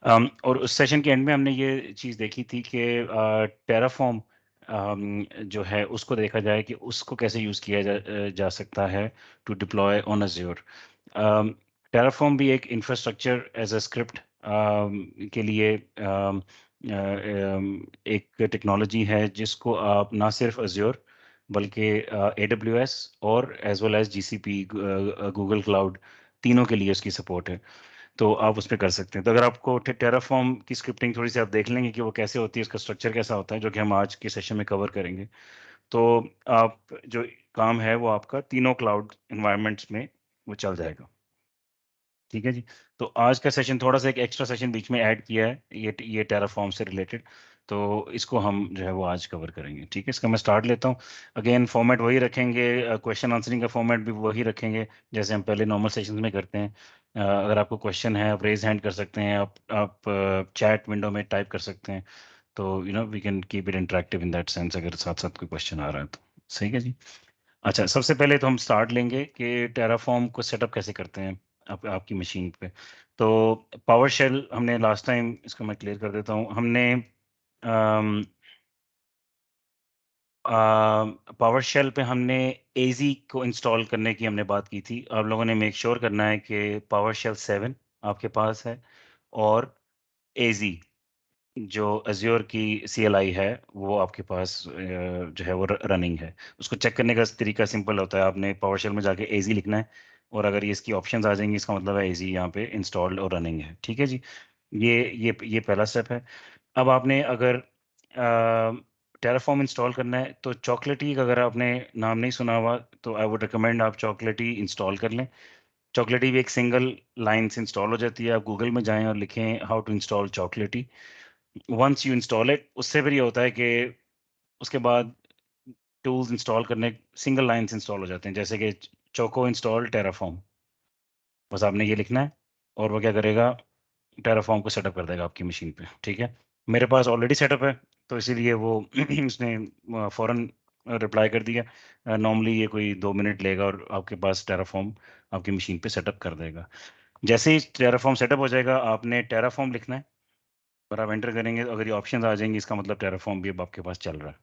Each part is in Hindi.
और उस सेशन के एंड में हमने ये चीज़ देखी थी कि टेराफॉर्म जो है उसको देखा जाए कि उसको कैसे यूज़ किया जा सकता है to deploy on Azure. Terraform भी एक इंफ्रास्ट्रक्चर एज अ स्क्रिप्ट के लिए एक टेक्नोलॉजी है जिसको आप ना सिर्फ अज़्योर बल्कि AWS और as well as GCP Google cloud तीनों के लिए उसकी सपोर्ट है। तो आप उस पे कर सकते हैं। तो अगर आपको टेराफॉर्म की स्क्रिप्टिंग थोड़ी सी आप देख लेंगे कि वो कैसे होती है, उसका स्ट्रक्चर कैसा होता है, जो कि हम आज के सेशन में कवर करेंगे। तो आप जो काम है वो आपका तीनों क्लाउड एनवायरनमेंट्स में वो चल जाएगा। ठीक है जी। तो आज का सेशन थोड़ा सा एक एक्स्ट्रा सेशन बीच में ऐड किया है ये टेराफॉर्म से रिलेटेड। तो इसको हम जो है वो आज कवर करेंगे। ठीक है, इसका मैं स्टार्ट लेता हूँ। अगेन फॉर्मेट वही रखेंगे, क्वेश्चन आंसरिंग का फॉर्मेट भी वही रखेंगे जैसे हम पहले नॉर्मल सेशंस में करते हैं। अगर आपको क्वेश्चन है आप रेज हैंड कर सकते हैं, आप चैट विंडो में टाइप कर सकते हैं। तो we can keep it interactive in that sense अगर साथ साथ कोई क्वेश्चन आ रहा है तो। सही है जी। अच्छा, सबसे पहले तो हम स्टार्ट लेंगे कि टेराफॉर्म को सेटअप कैसे करते हैं आपकी मशीन पे। तो पावर शेल हमने लास्ट टाइम, इसको मैं क्लियर कर देता हूँ, हमने पावर शेल पे हमने एजी को इंस्टॉल करने की हमने बात की थी। आप लोगों ने मेक श्योर करना है कि पावर शेल 7 आपके पास है और एजी जो अज़्योर की CLI है वो आपके पास जो है वो रनिंग है। उसको चेक करने का तरीका सिंपल होता है, आपने पावर शेल में जाके एजी लिखना है और अगर ये इसकी ऑप्शंस आ जाएंगी इसका मतलब है एजी यहाँ पे इंस्टॉल्ड और रनिंग है। ठीक है जी। ये पहला स्टेप है। अब आपने अगर टेराफॉर्म इंस्टॉल करना है तो चॉकलेटी का अगर आपने नाम नहीं सुना हुआ तो आई वुड रिकमेंड आप चॉकलेटी इंस्टॉल कर लें। चॉकलेटी भी एक सिंगल लाइन से इंस्टॉल हो जाती है। आप गूगल में जाएं और लिखें हाउ टू इंस्टॉल चॉकलेटी। वंस यू इंस्टॉल इट, उससे फिर ये होता है कि उसके बाद टूल्स इंस्टॉल करने सिंगल लाइन से इंस्टॉल हो जाते हैं, जैसे कि चोको इंस्टॉल टेराफॉर्म। बस आपने ये लिखना है और वो क्या करेगा, टेराफॉर्म को सेटअप कर देगा आपकी मशीन पे। ठीक है, मेरे पास ऑलरेडी सेटअप है तो इसीलिए वो उसने फ़ौरन रिप्लाई कर दिया। नॉर्मली ये कोई 2 मिनट लेगा और आपके पास टेराफॉर्म आपकी मशीन पे सेटअप कर देगा। जैसे ही टेराफॉर्म सेटअप हो जाएगा आपने टेराफॉर्म लिखना है और आप एंटर करेंगे तो अगर ये ऑप्शन आ जाएंगे इसका मतलब टेराफॉर्म भी अब आपके पास चल रहा है।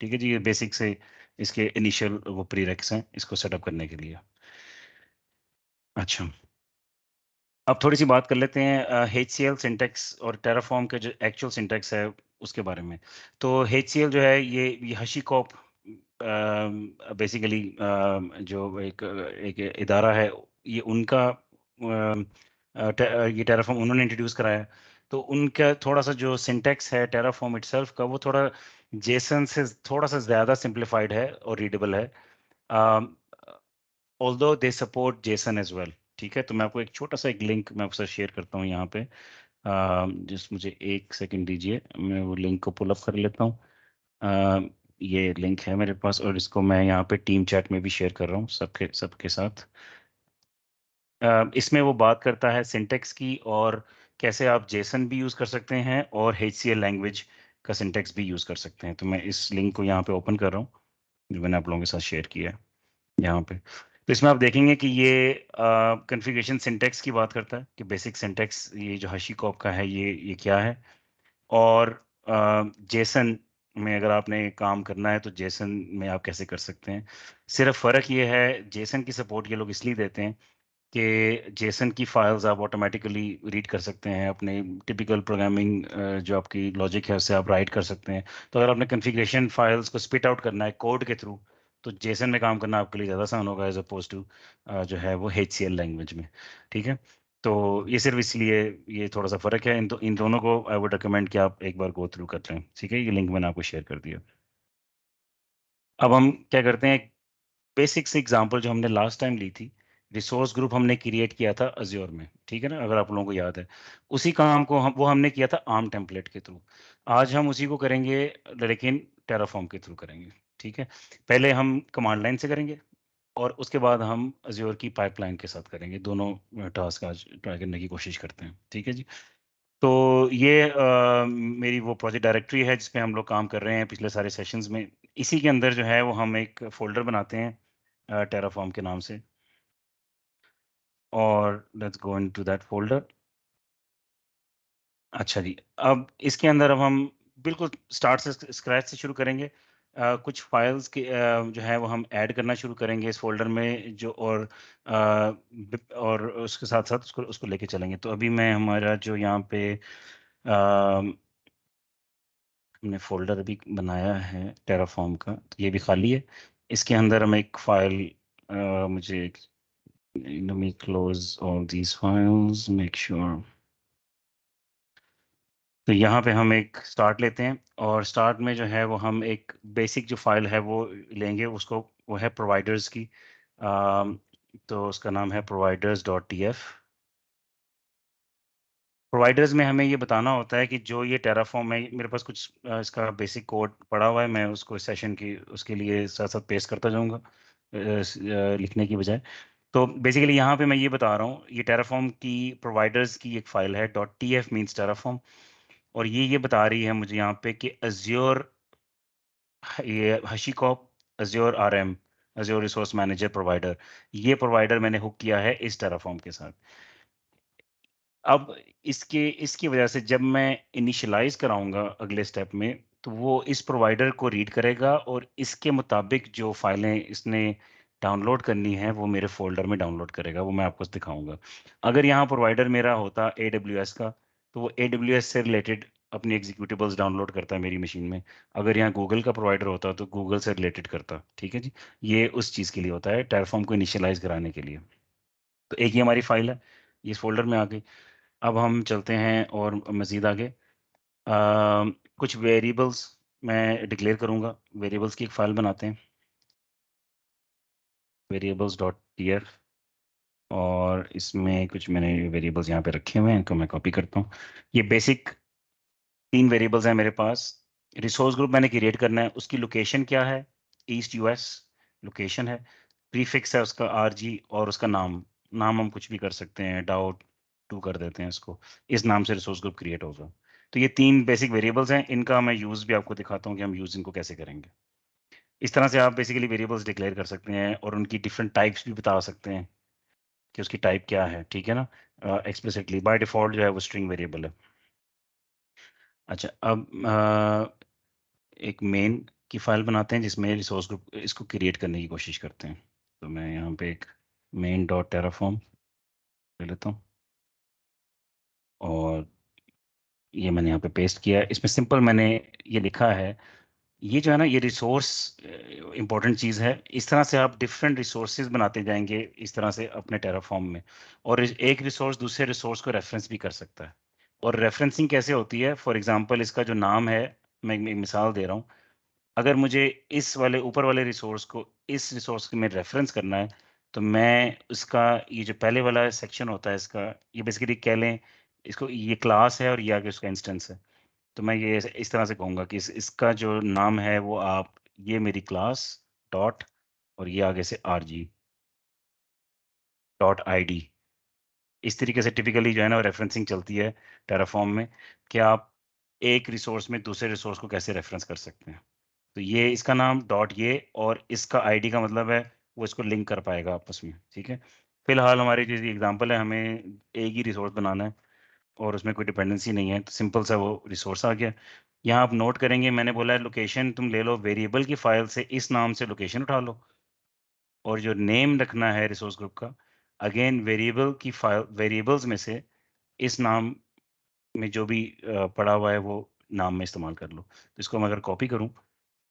ठीक है जी, ये बेसिक से इसके इनिशियल वो प्रीरेक्स हैं इसको सेटअप करने के लिए। अच्छा, अब थोड़ी सी बात कर लेते हैं HCL सिंटैक्स और टेराफॉर्म के जो एक्चुअल सिंटैक्स है उसके बारे में। तो HCL जो है ये HashiCorp बेसिकली जो एक इदारा है, ये उनका ये टेराफॉर्म उन्होंने इंट्रोड्यूस कराया है। तो उनका थोड़ा सा जो सिंटैक्स है टेराफॉर्म इटसेल्फ का वो थोड़ा जेसन से थोड़ा सा ज़्यादा सिंप्लीफाइड है और रीडेबल है। Although they support JSON as well. ठीक है, तो मैं आपको एक छोटा सा एक लिंक मैं आपके साथ शेयर करता हूँ यहाँ पे। जिस मुझे एक सेकंड दीजिए, मैं वो लिंक को पुल अप कर लेता हूँ। ये लिंक है मेरे पास और इसको मैं यहाँ पे टीम चैट में भी शेयर कर रहा हूँ सबके सबके साथ। इसमें वो बात करता है सिंटेक्स की और कैसे आप जेसन भी यूज़ कर सकते हैं और HCL लैंग्वेज का सिंटेक्स भी यूज़ कर सकते हैं। तो मैं इस लिंक को यहाँ पे ओपन कर रहा हूँ जो मैंने आप लोगों के साथ शेयर किया है यहाँ पे। तो इसमें आप देखेंगे कि ये कॉन्फ़िगरेशन सिंटेक्स की बात करता है कि बेसिक सिंटेक्स ये जो HashiCorp का है ये क्या है। और जेसन में अगर आपने काम करना है तो जेसन में आप कैसे कर सकते हैं। सिर्फ फ़र्क ये है, जेसन की सपोर्ट ये लोग इसलिए देते हैं कि जेसन की फाइल्स आप ऑटोमेटिकली रीड कर सकते हैं, अपने टिपिकल प्रोग्रामिंग जो आपकी लॉजिक है उससे आप राइट कर सकते हैं। तो अगर आपने कॉन्फ़िगरेशन फाइल्स को स्पिट आउट करना है कोड के थ्रू तो जेसन में काम करना आपके लिए ज़्यादा आसान होगा एज अपोज टू जो है वो HCL लैंग्वेज में। ठीक है, तो ये सिर्फ इसलिए ये थोड़ा सा फ़र्क है। इन दोनों को आई वुड रिकमेंड कि आप एक बार गो थ्रू कर लें। ठीक है, ये लिंक मैंने आपको शेयर कर दिया। अब हम क्या करते हैं, बेसिक सी एग्जांपल जो हमने लास्ट टाइम ली थी, रिसोर्स ग्रुप हमने क्रिएट किया था अज्योर में। ठीक है ना, अगर आप लोगों को याद है, उसी काम को वो हमने किया था आर्म टेम्पलेट के थ्रू। आज हम उसी को करेंगे लेकिन टेराफॉर्म के थ्रू करेंगे। ठीक है, पहले हम कमांड लाइन से करेंगे और उसके बाद हम अज्योर की पाइपलाइन के साथ करेंगे। दोनों टास्क आज ट्राई करने की कोशिश करते हैं। ठीक है जी। तो ये मेरी वो प्रोजेक्ट डायरेक्टरी है जिसपे हम लोग काम कर रहे हैं पिछले सारे सेशंस में। इसी के अंदर जो है वो हम एक फ़ोल्डर बनाते हैं टेराफॉर्म के नाम से और let's go into that folder. अच्छा जी, अब इसके अंदर अब हम बिल्कुल स्टार्ट से स्क्रैच से शुरू करेंगे। कुछ फाइल्स के जो है वो हम ऐड करना शुरू करेंगे इस फ़ोल्डर में जो और उसके साथ-साथ उसको उसको लेके चलेंगे। तो अभी मैं हमारा जो यहाँ पे हमने फ़ोल्डर अभी बनाया है टेराफ़ॉर्म का, तो ये भी खाली है। इसके अंदर हम एक फ़ाइल मुझे let me close all these files, make sure. तो यहाँ पे हम एक स्टार्ट लेते हैं और स्टार्ट में जो है वो हम एक बेसिक जो फाइल है वो लेंगे, उसको वो है प्रोवाइडर्स की। तो उसका नाम है providers.tf। प्रोवाइडर्स में हमें ये बताना होता है कि जो ये टेराफॉर्म है, मेरे पास कुछ इसका बेसिक कोड पड़ा हुआ है, मैं उसको इस सेशन की उसके लिए साथ साथ पेस्ट करता जाऊंगा लिखने की बजाय। तो बेसिकली यहाँ पे मैं ये बता रहा हूँ, ये टेराफॉर्म की प्रोवाइडर्स की एक फाइल है .tf मीन्स टेराफॉर्म। और ये बता रही है मुझे यहाँ पे कि अज्योर, ये HashiCorp Azure RM, Azure resource manager provider, ये प्रोवाइडर मैंने हुक किया है इस टेराफॉर्म के साथ। अब इसके इसकी वजह से जब मैं इनिशियलाइज कराऊंगा अगले स्टेप में, तो वो इस प्रोवाइडर को रीड करेगा और इसके मुताबिक जो फाइलें इसने डाउनलोड करनी है वो मेरे फोल्डर में डाउनलोड करेगा, वो मैं आपको दिखाऊंगा। अगर यहाँ प्रोवाइडर मेरा होता AWS का, तो वो AWS से रिलेटेड अपनी एग्जीक्यूटिबल्स डाउनलोड करता है मेरी मशीन में। अगर यहाँ गूगल का प्रोवाइडर होता तो गूगल से रिलेटेड करता। ठीक है जी, ये उस चीज़ के लिए होता है, टेराफॉर्म को इनिशियलाइज कराने के लिए। तो एक ही हमारी फाइल है, ये इस फोल्डर में आ गई। अब हम चलते हैं और मज़ीद आगे। कुछ वेरिएबल्स मैं डिक्लेयर करूँगा, वेरिएबल्स की एक फ़ाइल बनाते हैं, variables.tf। और इसमें कुछ मैंने वेरिएबल्स यहाँ पे रखे हुए हैं, इनको मैं कॉपी करता हूँ। ये बेसिक 3 वेरिएबल्स हैं मेरे पास। रिसोर्स ग्रुप मैंने क्रिएट करना है, उसकी लोकेशन क्या है, ईस्ट यूएस लोकेशन है। प्रीफिक्स है उसका RG और उसका नाम, नाम हम कुछ भी कर सकते हैं, डाउट 2 कर देते हैं इसको। इस नाम से रिसोर्स ग्रुप क्रिएट होगा। तो ये 3 बेसिक वेरिएबल्स हैं, इनका मैं यूज़ भी आपको दिखाता हूँ कि हम यूज़ इनको कैसे करेंगे। इस तरह से आप बेसिकली वेरिएबल्स डिक्लेयर कर सकते हैं और उनकी डिफरेंट टाइप्स भी बता सकते हैं कि उसकी टाइप क्या है, ठीक है ना? एक्सप्लिसिटली बाय डिफ़ॉल्ट जो है वो स्ट्रिंग वेरिएबल है। अच्छा, अब एक मेन की फाइल बनाते हैं जिसमें रिसोर्स ग्रुप इसको क्रिएट करने की कोशिश करते हैं। तो मैं यहाँ पे एक मेन डॉट टेराफॉर्म ले लेता हूँ और ये मैंने यहाँ पे पेस्ट किया है। इसमें सिंपल मैंने ये लिखा है, ये जो है ना ये रिसोर्स इंपॉर्टेंट चीज़ है। इस तरह से आप डिफरेंट रिसोर्सेज बनाते जाएंगे इस तरह से अपने टेराफॉर्म में, और एक रिसोर्स दूसरे रिसोर्स को रेफरेंस भी कर सकता है। और रेफरेंसिंग कैसे होती है, फॉर एग्जांपल इसका जो नाम है, मैं एक मिसाल दे रहा हूँ। अगर मुझे इस वाले ऊपर वाले रिसोर्स को इस रिसोर्स में रेफरेंस करना है, तो मैं उसका ये जो पहले वाला सेक्शन होता है इसका, ये बेसिकली कह लें इसको, ये क्लास है और ये आगे उसका इंस्टेंस है। तो मैं ये इस तरह से कहूँगा कि इसका जो नाम है वो आप, ये मेरी क्लास डॉट और ये आगे से RG डॉट ID। इस तरीके से टिपिकली जो है ना रेफरेंसिंग चलती है टेराफॉर्म में, कि आप एक रिसोर्स में दूसरे रिसोर्स को कैसे रेफरेंस कर सकते हैं। तो ये इसका नाम डॉट ये और इसका ID का मतलब है वो इसको लिंक कर पाएगा आपस में, ठीक है। फिलहाल हमारी जो एग्जांपल है, हमें एक ही रिसोर्स बनाना है और उसमें कोई डिपेंडेंसी नहीं है, तो सिंपल सा वो रिसोर्स आ गया। यहाँ आप नोट करेंगे मैंने बोला है लोकेशन तुम ले लो, वेरिएबल की फाइल से इस नाम से लोकेशन उठा लो, और जो नेम रखना है रिसोर्स ग्रुप का, अगेन वेरिएबल की फाइल, वेरिएबल्स में से इस नाम में जो भी पड़ा हुआ है वो नाम में इस्तेमाल कर लो। तो इसको मैं अगर कॉपी करूँ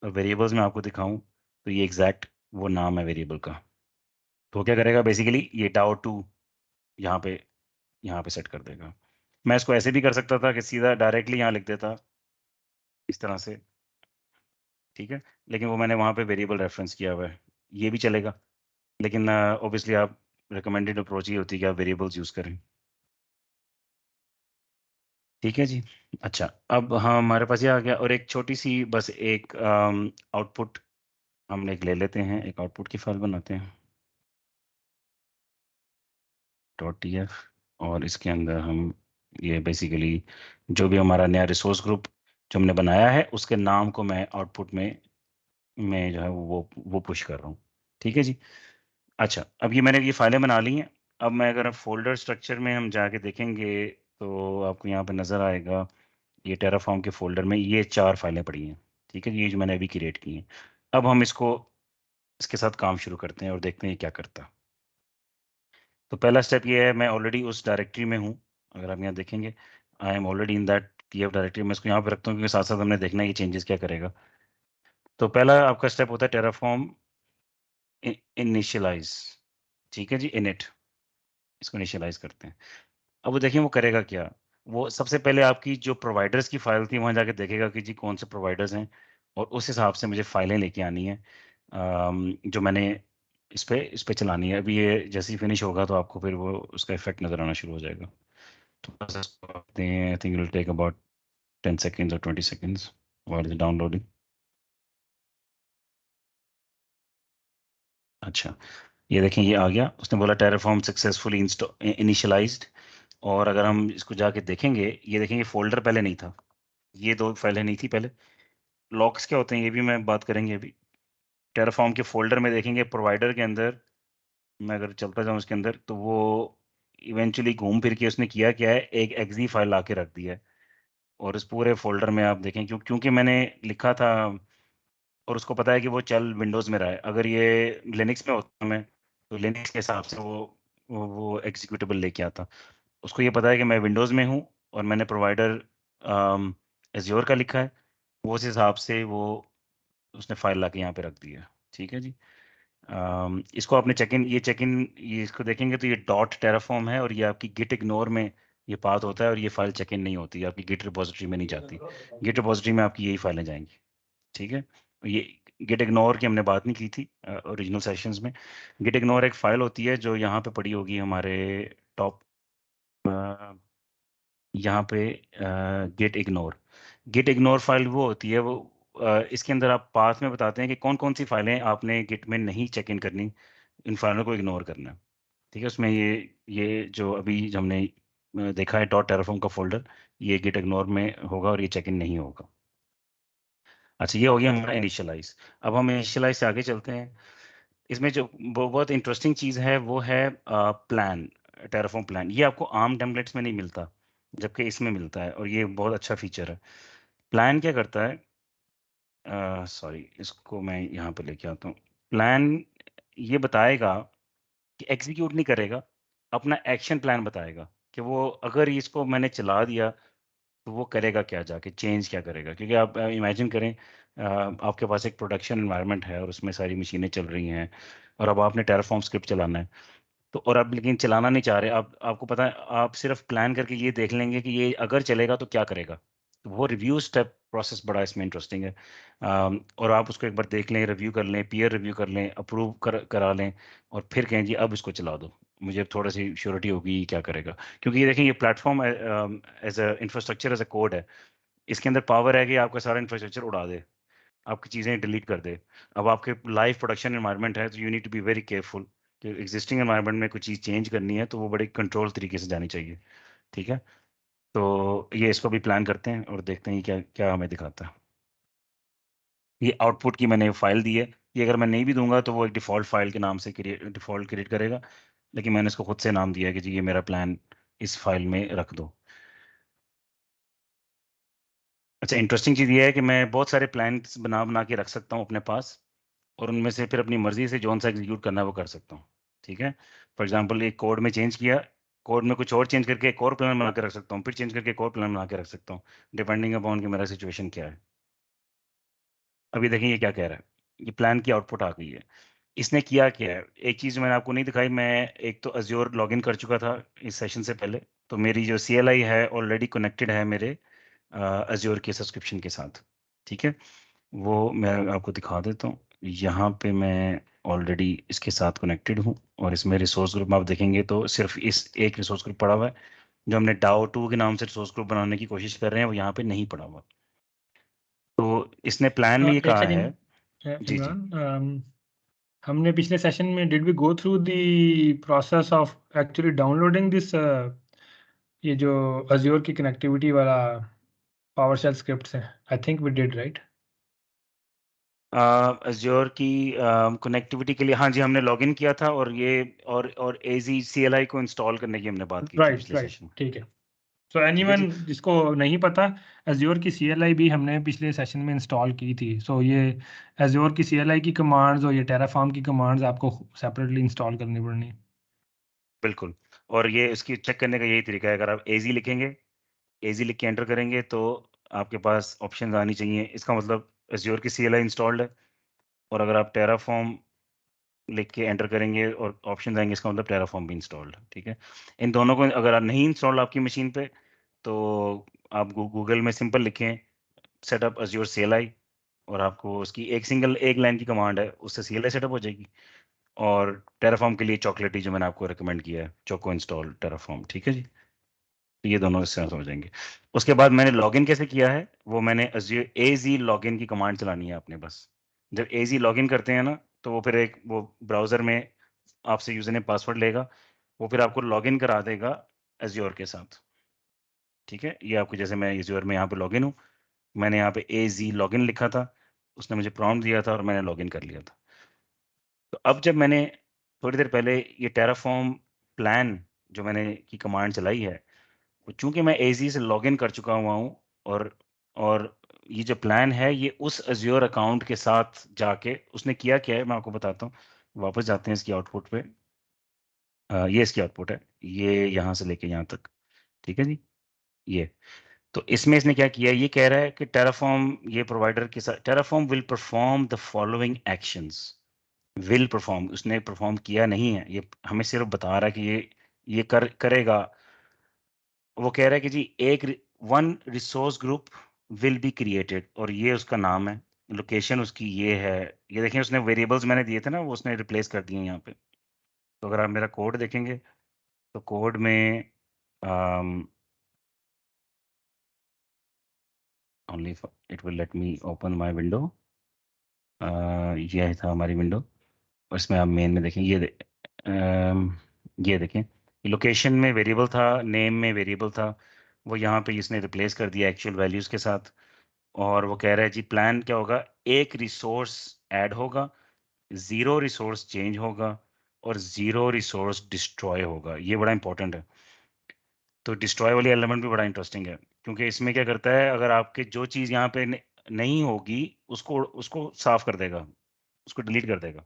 और वेरिएबल्स में आपको दिखाऊँ, तो ये एग्जैक्ट वो नाम है वेरिएबल का। तो वो क्या करेगा, बेसिकली ये DAO2 यहाँ पे सेट कर देगा। मैं इसको ऐसे भी कर सकता था कि सीधा डायरेक्टली यहाँ लिख देता इस तरह से, ठीक है, लेकिन वो मैंने वहाँ पे वेरिएबल रेफरेंस किया हुआ है, ये भी चलेगा। लेकिन ऑब्वियसली आप, रिकमेंडेड अप्रोच ये होती है कि आप वेरिएबल्स यूज़ करें। ठीक है जी। अच्छा, अब हाँ हमारे पास ये आ गया, और एक छोटी सी बस एक आउटपुट हम एक ले लेते हैं, एक आउटपुट की फाइल बनाते हैं .tf। और इसके अंदर हम ये बेसिकली जो भी हमारा नया रिसोर्स ग्रुप जो हमने बनाया है उसके नाम को मैं आउटपुट में जो है वो पुश कर रहा हूँ। ठीक है जी। अच्छा, अब ये मैंने ये फाइलें बना ली हैं। अब मैं अगर फ़ोल्डर स्ट्रक्चर में हम जाके देखेंगे, तो आपको यहाँ पे नज़र आएगा ये टेराफॉर्म के फोल्डर में ये 4 फाइलें पड़ी हैं, ठीक है, ये जो मैंने अभी क्रिएट की हैं। अब हम इसके साथ काम शुरू करते हैं और देखते हैं ये क्या करता है। तो पहला स्टेप ये है, मैं ऑलरेडी उस डायरेक्टरी में हूँ। अगर आप यहाँ देखेंगे, I am already in that PF directory. मैं इसको यहाँ पे रखता हूँ क्योंकि साथ साथ हमने देखना है ये चेंजेस क्या करेगा। तो पहला आपका स्टेप होता है टेराफॉर्म इनिशियलाइज, ठीक है जी, इनिट, इसको इनिशियलाइज करते हैं। अब वो देखिए वो करेगा क्या। वो सबसे पहले आपकी जो प्रोवाइडर्स की फाइल थी वहां जाके देखेगा कि जी कौन से प्रोवाइडर्स हैं, और उस हिसाब से मुझे फाइलें लेके आनी है जो मैंने इस पे चलानी है। अभी ये जैसे ही फिनिश होगा तो आपको फिर वो उसका इफेक्ट नजर आना शुरू हो जाएगा। तो बस इसको करते हैं, I think it will take about 10 seconds or 20 seconds while it's downloading. अच्छा, ये देखें ये आ गया। उसने बोला टेराफॉर्म सक्सेसफुली इनिशियलाइज्ड। और अगर हम इसको जाके देखेंगे, ये देखेंगे फोल्डर पहले नहीं था, ये 2 फाइलें नहीं थी पहले। लॉक्स क्या होते हैं ये भी मैं बात करेंगे अभी। टेराफॉर्म के फोल्डर में देखेंगे प्रोवाइडर के अंदर, मैं अगर चलता जाऊं उसके अंदर, तो वो इवेंचुअली घूम फिर के उसने किया क्या है, एक एक्जी फाइल ला के रख दिया है। और इस पूरे फोल्डर में आप देखें, क्योंकि मैंने लिखा था और उसको पता है कि वो चल विंडोज़ में रहा है। अगर ये लिनक्स में होता मैं, तो लिनक्स के हिसाब से वो एग्जीक्यूटेबल लेके आता। उसको ये पता है कि मैं विंडोज़ में हूँ और मैंने प्रोवाइडर एज्योर का लिखा है, वो उस हिसाब से वो उसने फाइल ला के यहाँ पे रख दी है। ठीक है जी। इसको आपने चेक इन ये इसको देखेंगे तो ये डॉट टेराफॉर्म है और ये आपकी गिट इग्नोर में ये पाथ होता है, और ये फाइल चेक इन नहीं होती, आपकी गिट रिपोजिटरी में नहीं जाती। गिट रिपोजिटरी में आपकी यही फाइलें जाएंगी। ठीक है, ये गिट इग्नोर की हमने बात नहीं की थी ओरिजिनल सेशंस में। गिट इग्नोर एक फाइल होती है जो यहाँ पे पड़ी होगी हमारे टॉप, यहाँ पे गिट इग्नोर फाइल वो होती है, वो इसके अंदर आप पाथ में बताते हैं कि कौन कौन सी फाइलें आपने गिट में नहीं चेक इन करनी, इन फाइलों को इग्नोर करना है। ठीक है, उसमें ये जो अभी जो हमने देखा है डॉट टेराफॉर्म का फोल्डर, ये गिट इग्नोर में होगा और ये चेक इन नहीं होगा। अच्छा, ये हो गया हमारा इनिशियलाइज। अब हम इनिशियलाइज से आगे चलते हैं। इसमें जो बहुत इंटरेस्टिंग चीज़ है वो है प्लान, टेराफॉर्म प्लान। ये आपको आर्म टेम्पलेट्स में नहीं मिलता, जबकि इसमें मिलता है, और ये बहुत अच्छा फीचर है। प्लान क्या करता है, सॉरी इसको मैं यहाँ पे लेके आता हूँ। प्लान ये बताएगा कि एग्जीक्यूट नहीं करेगा, अपना एक्शन प्लान बताएगा कि वो अगर इसको मैंने चला दिया तो वो करेगा क्या, जाके चेंज क्या करेगा। क्योंकि आप इमेजिन करें, आपके पास एक प्रोडक्शन एनवायरनमेंट है और उसमें सारी मशीनें चल रही हैं, और अब आपने टेराफॉर्म स्क्रिप्ट चलाना है। तो और आप लेकिन चलाना नहीं चाह रहे, आपको पता है, आप सिर्फ प्लान करके ये देख लेंगे कि ये अगर चलेगा तो क्या करेगा। तो वो रिव्यू स्टेप प्रोसेस बड़ा इसमें इंटरेस्टिंग है। और आप उसको एक बार देख लें, रिव्यू कर लें, पीयर रिव्यू कर लें, अप्रूव करा लें, और फिर कहें जी अब इसको चला दो, मुझे थोड़ा सी श्योरिटी होगी ये क्या करेगा। क्योंकि ये देखें, ये platform as a infrastructure, as a code है। इसके अंदर पावर है कि आपका सारा इंफ्रास्ट्रक्चर उड़ा दे, आपकी चीज़ें डिलीट कर दे। अब आपके लाइव प्रोडक्शन एनवायरनमेंट है तो you need to be very careful कि एग्जिस्टिंग एनवायरनमेंट में कोई चीज़ चेंज करनी है तो वो बड़े कंट्रोल तरीके से जानी चाहिए। ठीक है, तो ये इसको भी प्लान करते हैं और देखते हैं क्या क्या हमें दिखाता है। ये आउटपुट की मैंने फाइल दी है, ये अगर मैं नहीं भी दूंगा तो वो एक डिफ़ॉल्ट फाइल के नाम से डिफ़ॉल्ट क्रिएट करेगा, लेकिन मैंने इसको खुद से नाम दिया है कि जी ये मेरा प्लान इस फाइल में रख दो। अच्छा, इंटरेस्टिंग चीज़ ये है कि मैं बहुत सारे प्लान्स बना बना के रख सकता हूँ अपने पास, और उनमें से फिर अपनी मर्ज़ी से जौन सा एग्ज़ीक्यूट करना है वो कर सकता हूँ। ठीक है? फॉर एग्ज़ाम्पल एक कोड में चेंज किया, कोड में कुछ और चेंज करके एक और प्लान बना के रख सकता हूँ, फिर चेंज करके एक और प्लान बना के रख सकता हूँ, डिपेंडिंग अपॉन कि मेरा सिचुएशन क्या है। अभी देखिए ये क्या कह रहा है, ये प्लान की आउटपुट आ गई है। इसने किया क्या है, एक चीज़ मैंने आपको नहीं दिखाई, मैं एक तो अज़्योर लॉगिन कर चुका था इस सेशन से पहले, तो मेरी जो CLI है ऑलरेडी कनेक्टेड है मेरे अज़्योर के सब्सक्रिप्शन के साथ। ठीक है? वो मैं आपको दिखा देता हूँ। यहाँ पे मैं ऑलरेडी इसके साथ कनेक्टेड हूँ, और इसमें रिसोर्स ग्रुप में आप देखेंगे तो सिर्फ इस एक रिसोर्स ग्रुप पड़ा हुआ है। जो हमने DAO2 के नाम से रिसोर्स ग्रुप बनाने की कोशिश कर रहे हैं वो यहाँ पे नहीं पड़ा हुआ। तो इसने प्लान में ये एक कहा है। सेकंड जी जी। इमरान, हमने पिछले सेशन में did we go through the process of actually downloading this ये जो अज्योर की कनेक्टिविटी वाला पावरशेल स्क्रिप्ट्स है? I think we did, right? Azure की कनेक्टिविटी के लिए हाँ जी, हमने लॉगिन किया था, और ये और AZ CLI को इंस्टॉल करने की हमने बात की थी राइट पिछले राइट, सेशन में। ठीक है। सो एनीवन जिसको नहीं पता, एज्योर की CLI भी हमने पिछले सेशन में इंस्टॉल की थी। सो ये एज्योर की CLI की कमांड्स और ये टेराफॉर्म की कमांड्स आपको सेपरेटली इंस्टॉल करनी पड़नी। बिल्कुल, और ये इसकी चेक करने का यही तरीका है, अगर आप AZ लिखेंगे, AZ लिख के एंटर करेंगे तो आपके पास ऑप्शंस आनी चाहिए, इसका मतलब एज्योर की CLI इंस्टॉल्ड है। और अगर आप टेराफॉर्म लिख के एंटर करेंगे और ऑप्शन आएंगे, इसका मतलब टेराफॉर्म भी इंस्टॉल्ड है। ठीक है, इन दोनों को अगर नहीं इंस्टॉल्ड आपकी मशीन पे, तो आप गूगल में सिंपल लिखें सेटअप एज्योर CLI, और आपको उसकी एक लाइन की कमांड है, उससे CLI सेटअप हो जाएगी। और टेराफॉर्म के लिए चॉकलेटी जो मैंने आपको रिकमेंड किया है, चोको इंस्टॉल टेराफॉर्म। ठीक है जी, तो ये दोनों इससे हो जाएंगे। उसके बाद मैंने लॉगिन कैसे किया है, वो मैंने AZ लॉगिन की कमांड चलानी है आपने बस। जब AZ लॉगिन करते हैं ना, तो वो फिर एक वो ब्राउजर में आपसे यूजर ने पासवर्ड लेगा, वो फिर आपको लॉगिन करा देगा एज्योर के साथ। ठीक है, ये आपको, जैसे मैं एज्योर में यहाँ पे लॉगिन हूँ, मैंने यहाँ पे AZ लॉगिन लिखा था, उसने मुझे प्रॉम्प्ट दिया था और मैंने लॉगिन कर लिया था। तो अब जब मैंने थोड़ी देर पहले ये टेराफॉर्म प्लान जो मैंने की कमांड चलाई है, चूंकि मैं AZ से लॉगिन कर चुका हुआ हूँ, और ये जो प्लान है ये उस एज्योर अकाउंट के साथ जाके उसने किया क्या है मैं आपको बताता हूँ। वापस जाते हैं इसकी आउटपुट पे। ये इसकी आउटपुट है, ये यहाँ से लेके यहाँ तक। ठीक है जी, ये तो इसमें इसने क्या किया, ये कह रहा है कि टेराफॉर्म, ये प्रोवाइडर के साथ Terraform will perform the following actions. Will perform, उसने परफॉर्म किया नहीं है, ये हमें सिर्फ बता रहा है कि ये करेगा। वो कह रहा है कि जी एक one resource group will be created, और ये उसका नाम है, लोकेशन उसकी ये है। ये देखें, उसने वेरिएबल्स मैंने दिए थे ना, वो उसने रिप्लेस कर दिए यहाँ पे। तो अगर आप मेरा कोड देखेंगे, तो कोड में only it will let me open my window. ये था हमारी विंडो, इसमें आप मेन में देखें, ये देखें, लोकेशन में वेरिएबल था, नेम में वेरिएबल था, वो यहाँ पे इसने रिप्लेस कर दिया एक्चुअल वैल्यूज के साथ। और वो कह रहा है जी प्लान क्या होगा, एक रिसोर्स ऐड होगा, 0 रिसोर्स चेंज होगा, और 0 रिसोर्स डिस्ट्रॉय होगा। ये बड़ा इंपॉर्टेंट है। तो डिस्ट्रॉय वाली एलिमेंट भी बड़ा इंटरेस्टिंग है, क्योंकि इसमें क्या करता है, अगर आपके जो चीज़ यहाँ पे नहीं होगी, उसको उसको साफ कर देगा, उसको डिलीट कर देगा।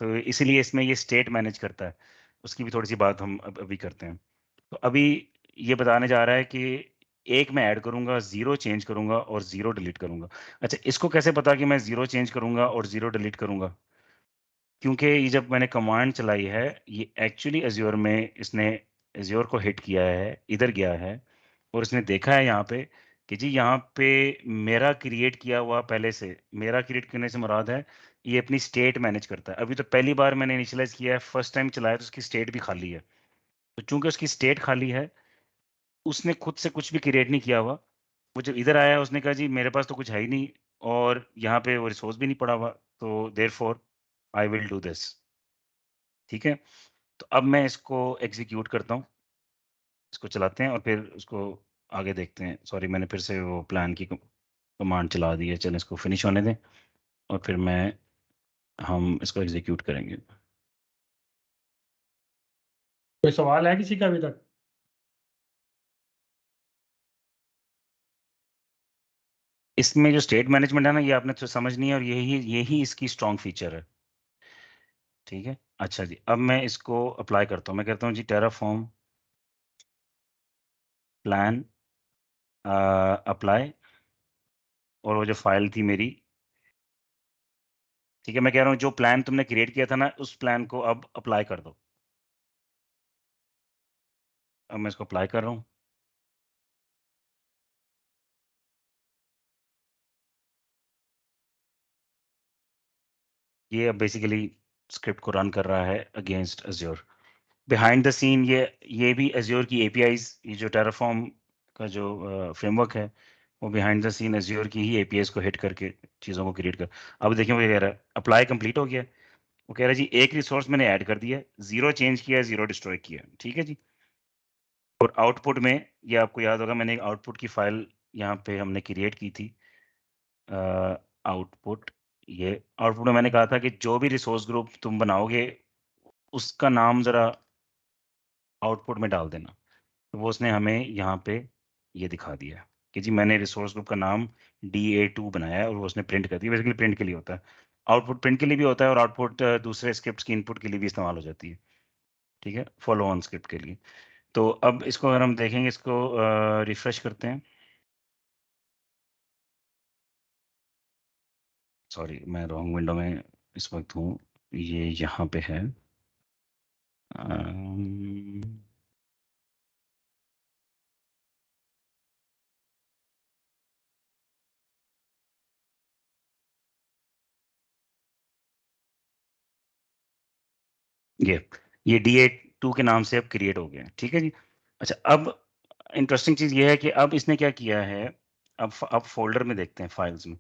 तो इसीलिए इसमें ये स्टेट मैनेज करता है। उसकी भी थोड़ी सी बात हम अभी करते हैं। तो अभी ये बताने जा रहा है कि एक मैं ऐड करूंगा, 0 चेंज करूंगा और 0 डिलीट करूंगा। अच्छा, इसको कैसे पता कि मैं 0 चेंज करूंगा और 0 डिलीट करूंगा, क्योंकि ये जब मैंने कमांड चलाई है, ये एक्चुअली एज्योर में इसने एज्योर को हिट किया है, इधर गया है, और इसने देखा है यहाँ पे कि जी यहाँ पे मेरा क्रिएट किया हुआ, पहले से मेरा क्रिएट करने से मुराद है ये अपनी स्टेट मैनेज करता है। अभी तो पहली बार मैंने इनिशियलाइज किया है, फर्स्ट टाइम चलाया तो उसकी स्टेट भी खाली है। तो चूंकि उसकी स्टेट खाली है, उसने खुद से कुछ भी क्रिएट नहीं किया हुआ। वो जब इधर आया, उसने कहा जी मेरे पास तो कुछ है ही नहीं, और यहाँ पे वो रिसोर्स भी नहीं पड़ा हुआ, तो therefore I will do this. ठीक है, तो अब मैं इसको एग्जीक्यूट करता हूँ, इसको चलाते हैं और फिर उसको आगे देखते हैं। सॉरी, मैंने फिर से वो प्लान की कमांड चला दी है। चलें इसको फिनिश होने दें, और फिर हम इसको एग्जीक्यूट करेंगे। कोई सवाल है किसी का अभी तक? इसमें जो स्टेट मैनेजमेंट है ना, ये आपने तो समझनी है, और यही इसकी स्ट्रॉन्ग फीचर है। ठीक है, अच्छा जी, अब मैं इसको अप्लाई करता हूँ। मैं कहता हूँ जी टेराफॉर्म प्लान अप्लाई, और वो जो फाइल थी मेरी, ठीक है, मैं कह रहा हूँ जो प्लान तुमने क्रिएट किया था ना, उस प्लान को अब अप्लाई कर दो। अब मैं इसको अप्लाई कर रहा हूँ। ये अब बेसिकली स्क्रिप्ट को रन कर रहा है against Azure. Behind the scene ये भी एज्योर की एपीआईज, ये जो टेराफॉर्म का जो फ्रेमवर्क है, वो बिहाइंड द सीन एज्योर की ही एपीआईज को हिट करके चीज़ों को क्रिएट कर। अब देखिए वो क्या कह रहा है, अप्लाई कंप्लीट हो गया। वो कह रहा है जी एक रिसोर्स मैंने ऐड कर दिया, 0 चेंज किया, 0 डिस्ट्रॉय किया। ठीक है जी, और आउटपुट में, ये आपको याद होगा, मैंने एक आउटपुट की फाइल यहाँ पे हमने क्रिएट की थी। आउटपुट, ये आउटपुट में मैंने कहा था कि जो भी रिसोर्स ग्रुप तुम बनाओगे, उसका नाम जरा आउटपुट में डाल देना। तो वो उसने हमें यहाँ पे ये दिखा दिया कि जी मैंने रिसोर्स ग्रुप का नाम DA2 बनाया है, और वो उसने प्रिंट कर दिया। बेसिकली प्रिंट के लिए होता है, आउटपुट प्रिंट के लिए भी होता है, और आउटपुट दूसरे स्क्रिप्ट की इनपुट के लिए भी इस्तेमाल हो जाती है। ठीक है, फॉलो ऑन स्क्रिप्ट के लिए। तो अब इसको अगर हम देखेंगे, इसको रिफ्रेश करते हैं। सॉरी, मैं रॉन्ग विंडो में इस वक्त हूँ, ये यहाँ पे है। अम्म, ये DA2 के नाम से अब क्रिएट हो गया। ठीक है जी। अच्छा, अब इंटरेस्टिंग चीज़ ये है कि अब इसने क्या किया है, अब फोल्डर में देखते हैं, फाइल्स में।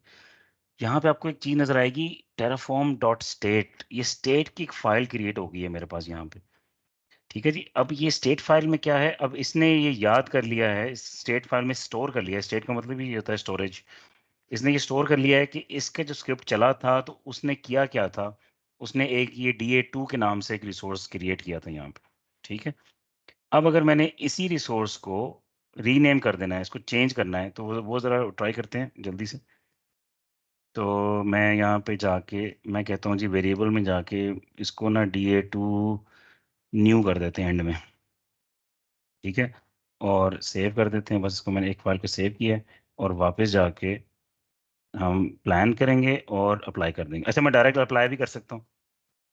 यहाँ पे आपको एक चीज़ नज़र आएगी, terraform.state। ये स्टेट की एक फाइल क्रिएट हो गई है मेरे पास यहाँ पे। ठीक है जी। अब ये स्टेट फाइल में क्या है, अब इसने ये याद कर लिया है, स्टेट फाइल में स्टोर कर लिया है। स्टेट का मतलब ही होता है स्टोरेज। इसने ये स्टोर कर लिया है कि इसका जो स्क्रिप्ट चला था, तो उसने किया क्या था, उसने एक ये DA2 के नाम से एक रिसोर्स क्रिएट किया था यहाँ पे। ठीक है। अब अगर मैंने इसी रिसोर्स को रीनेम कर देना है, इसको चेंज करना है, तो वो ज़रा ट्राई करते हैं जल्दी से। तो मैं यहाँ पे जाके मैं कहता हूँ जी, वेरिएबल में जाके इसको ना DA2 न्यू कर देते हैं एंड में। ठीक है, और सेव कर देते हैं। बस इसको मैंने एक फाइल को सेव किया है, और वापस जाके हम प्लान करेंगे और अप्लाई कर देंगे। अच्छा, मैं डायरेक्ट अप्लाई भी कर सकता हूँ।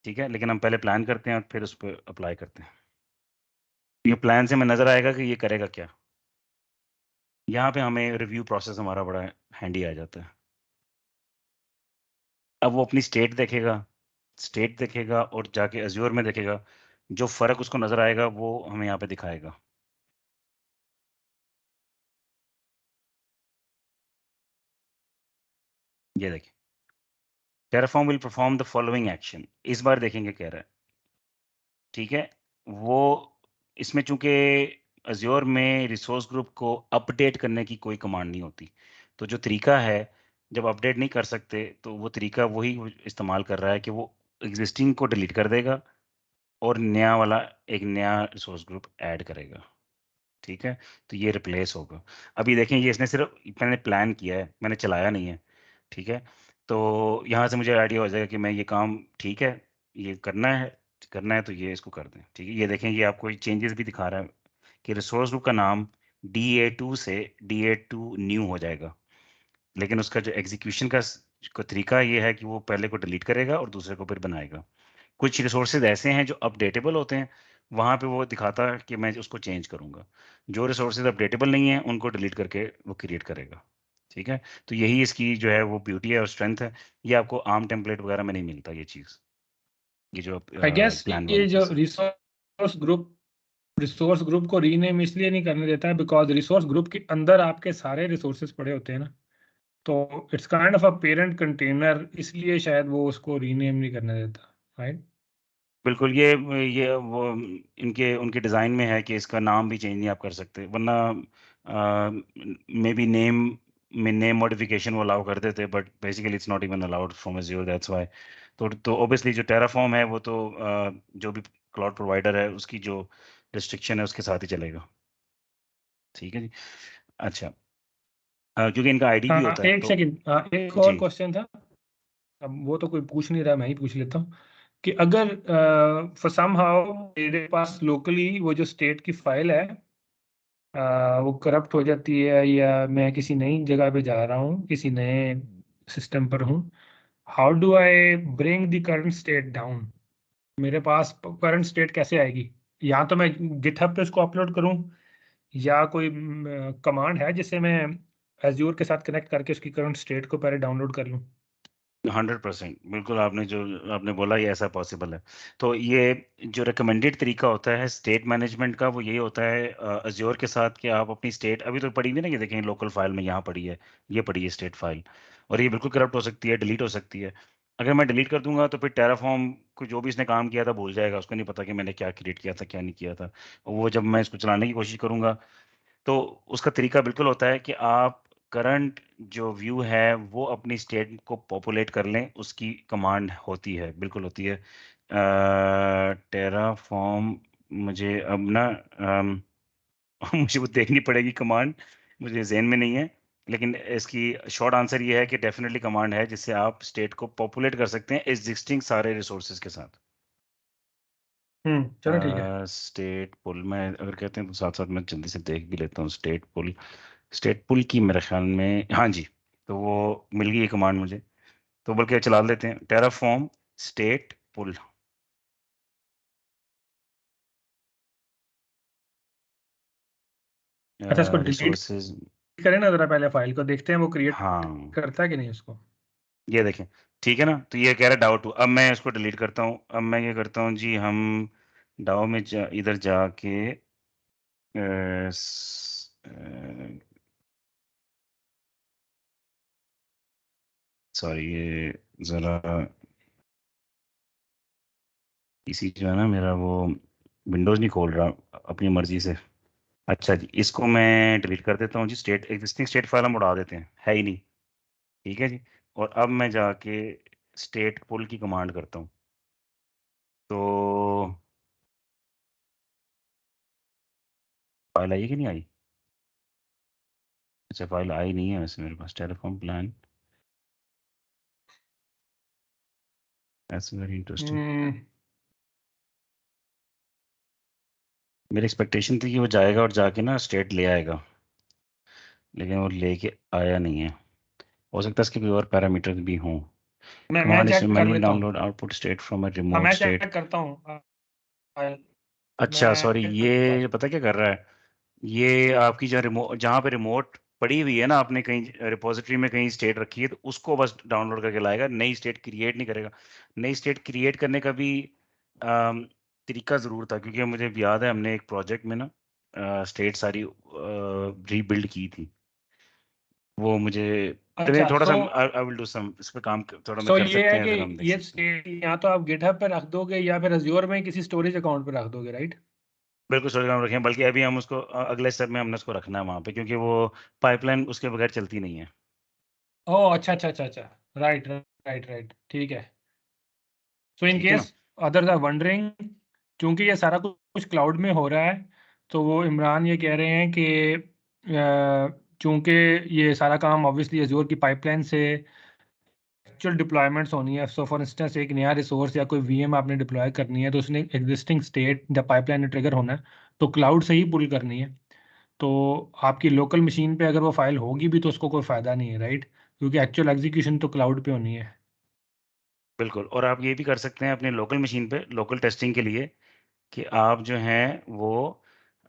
ठीक है, लेकिन हम पहले प्लान करते हैं और फिर उस पर अप्लाई करते हैं। ये प्लान से हमें नज़र आएगा कि ये करेगा क्या। यहाँ पे हमें रिव्यू प्रोसेस हमारा बड़ा हैंडी आ जाता है। अब वो अपनी स्टेट देखेगा और जाके अज्योर में देखेगा। जो फ़र्क उसको नज़र आएगा वो हमें यहाँ पे दिखाएगा। ये देखिए, Terraform will perform the following action। इस बार देखेंगे कह रहा है। ठीक है, वो इसमें चूंकि अज्योर में रिसोर्स ग्रुप को अपडेट करने की कोई कमांड नहीं होती, तो जो तरीका है, जब अपडेट नहीं कर सकते, तो वो तरीका वही इस्तेमाल कर रहा है कि वो एग्जिस्टिंग को डिलीट कर देगा और नया वाला एक नया रिसोर्स ग्रुप ऐड करेगा। ठीक है, तो ये रिप्लेस होगा। अभी देखें, ये इसने सिर्फ मैंने प्लान किया है, मैंने चलाया नहीं है। ठीक है, तो यहाँ से मुझे आइडिया हो जाएगा कि मैं ये काम ठीक है, ये करना है तो ये इसको कर दें। ठीक है, ये देखें, ये आपको चेंजेस भी दिखा रहा है कि रिसोर्स ग्रुप का नाम DA2 से DA2 न्यू हो जाएगा, लेकिन उसका जो एग्जीक्यूशन का तरीका ये है कि वो पहले को डिलीट करेगा और दूसरे को फिर बनाएगा। कुछ रिसोर्सेज ऐसे हैं जो अपडेटेबल होते हैं, वहाँ पे वो दिखाता है कि मैं उसको चेंज करूँगा। जो रिसोर्सेज अपडेटेबल नहीं है, उनको डिलीट करके वो क्रिएट करेगा। ठीक है, तो यही इसकी जो है वो ब्यूटी है और स्ट्रेंथ है। ये आपको आम टेम्पलेट वगैरह में नहीं मिलता ये चीज़, ये जो आई गेस प्लान वाली ये जो चीज़। रिसोर्स ग्रुप को रीनेम इसलिए नहीं करने देता है बिकॉज रिसोर्स ग्रुप के अंदर आपके सारे रिसोर्सेज पड़े होते हैं ना, तो it's kind of a parent container, इसलिए शायद वो उसको रीनेम नहीं करने देता, राइट? बिल्कुल, ये वो इनके उनके डिज़ाइन में है कि इसका नाम भी चेंज नहीं आप कर सकते, वरना मे बी नेम मॉडिफिकेशन वो अलाउ कर देते, but basically it's not even allowed from Azure, that's why. तो ऑब्वियसली जो टेराफॉर्म है वो तो जो भी क्लाउड प्रोवाइडर है उसकी जो रिस्ट्रिक्शन है उसके साथ ही चलेगा। ठीक है जी। अच्छा, क्योंकि इनका आईडी भी हाँ, होता है, एक तो सेकंड, एक और जी, क्वेश्चन था। अब वो तो कोई पूछ नहीं रहा, मैं ही पूछ लेता हूँ कि अगर फॉर समहाउ मेरे पास लोकली वो जो स्टेट की फाइल है वो करप्ट हो जाती है, या मैं किसी नई जगह पे जा रहा हूँ, किसी नए सिस्टम पर हूँ, how do I bring the current state down? मेरे पास करंट स्टेट कैसे आएगी? या तो मैं गिटहब पे उसको अपलोड करूँ, या कोई कमांड है जिससे मैं एज्योर के साथ कनेक्ट करके उसकी करंट स्टेट को पहले डाउनलोड कर लूँ? 100% बिल्कुल, आपने बोला ये ऐसा पॉसिबल है। तो ये जो रिकमेंडेड तरीका होता है स्टेट मैनेजमेंट का, वो यही होता है अज्योर के साथ, कि आप अपनी स्टेट अभी तो पड़ी हुई है ना, ये देखें लोकल फाइल में यहाँ पड़ी है, ये पड़ी है स्टेट फाइल, और ये बिल्कुल करप्ट हो सकती है, डिलीट हो सकती है। अगर मैं डिलीट कर दूंगा तो फिर टेराफॉर्म को जो भी इसने काम किया था भूल जाएगा, उसको नहीं पता कि मैंने क्या क्रिएट किया था क्या नहीं किया था। और वो जब मैं इसको चलाने की कोशिश करूंगा, तो उसका तरीका बिल्कुल होता है कि आप करंट जो व्यू है वो अपनी स्टेट को पॉपुलेट कर लें, उसकी कमांड होती है, बिल्कुल होती है। टेराफॉर्म, मुझे अब ना मुझे वो देखनी पड़ेगी कमांड, मुझे जहन में नहीं है, लेकिन इसकी शॉर्ट आंसर ये है कि डेफिनेटली कमांड है जिससे आप स्टेट को पॉपुलेट कर सकते हैं एग्जिस्टिंग सारे रिसोर्सेज के साथ। चलो ठीक है। स्टेट पुल में अगर कहते हैं तो साथ साथ मैं जल्दी से देख भी लेता हूँ। स्टेट पुल की मेरे ख्याल में, हाँ जी, तो वो मिल गई कमांड मुझे, तो बल्कि चला लेते हैं टेराफॉर्म स्टेट पुल। अच्छा, इसको डिलीट रिसोर्सेज, करें ना जरा, पहले फाइल को देखते हैं वो क्रिएट हाँ करता है कि नहीं उसको। ये देखें, ठीक है ना, तो ये कह रहा है डाउट 2। अब मैं इसको डिलीट करता हूँ। अब मैं ये करता हूँ जी, हम डाउ में इधर जाके सॉरी, ये जरा पीसी जो है ना मेरा, वो विंडोज नहीं खोल रहा अपनी मर्जी से। अच्छा जी, इसको मैं डिलीट कर देता हूँ जी। स्टेट एग्जिस्टिंग स्टेट फाइल हम उड़ा देते हैं, है ही नहीं। ठीक है जी, और अब मैं जाके स्टेट पुल की कमांड करता हूँ। तो फाइल आई है कि नहीं आई? अच्छा, फाइल आई नहीं है वैसे मेरे पास। टेलीफॉर्म प्लान, दैट्स वेरी इंटरेस्टिंग। मेरी एक्सपेक्टेशन थी कि वो जाएगा और जाके ना स्टेट ले आएगा, लेकिन वो लेके आया नहीं है। हो सकता है इसके कोई और पैरामीटर भी हों। मैं कमांड इज चेक कर मैनुअली लेता हूँ। Download output state from a हाँ, रिमोट मैं स्टेट। चेक करता हूँ फाइल। अच्छा सॉरी, मैं ये पता क्या कर रहा है, ये आपकी जो रिमोट, जहाँ पे रिमोट पड़ी हुई है ना, आपने कहीं रिपोजिटरी में कहीं स्टेट रखी है, तो उसको बस डाउनलोड करके लाएगा, नई स्टेट क्रिएट नहीं करेगा। नई स्टेट क्रिएट करने का भी तरीका ज़रूर था, क्योंकि मुझे याद है हमने एक प्रोजेक्ट में ना स्टेट सारी रीबिल्ड की थी। वो मुझे चलिए अच्छा, थोड़ा सा, सो आई विल डू सम इस पे काम थोड़ा मैं सो कर ये सकते है हैं, कि फिर हम देख ये सकते हैं। स्टेट या तो आप गिटहब पे रख दोगे या फिर अज्योर में किसी स्टोरेज अकाउंट पे रख दोगे, राइट? बिल्कुल सोच काम रखें, बल्कि अभी हम उसको अगले स्टेप में हमने उसको रखना है वहाँ पे, क्योंकि वो पाइपलाइन उसके बगैर चलती नहीं है। ओह, अच्छा अच्छा अच्छा अच्छा, राइट राइट राइट, ठीक है। सो इन ठीक है ना? केस अदर्स आर वंडरिंग, क्योंकि ये सारा कुछ क्लाउड में हो रहा है, तो वो इमरान ये कह रहे हैं कि चूंकि ये सारा काम ऑब्वियसली अज्योर की पाइपलाइन से एक्चुअल डिप्लॉयमेंट्स होनी है। सो फॉर इंस्टेंस एक नया रिसोर्स या कोई वीएम आपने डिप्लॉय करनी है, तो उसने एग्जिस्टिंग स्टेट जब पाइपलाइन में ट्रिगर होना है तो क्लाउड से ही पुल करनी है। तो आपकी लोकल मशीन पे अगर वो फाइल होगी भी तो उसको कोई फ़ायदा नहीं है, राइट? क्योंकि एक्चुअल एग्जीक्यूशन तो क्लाउड पे होनी है। बिल्कुल, और आप ये भी कर सकते हैं अपने लोकल मशीन पे लोकल टेस्टिंग के लिए, कि आप जो हैं वो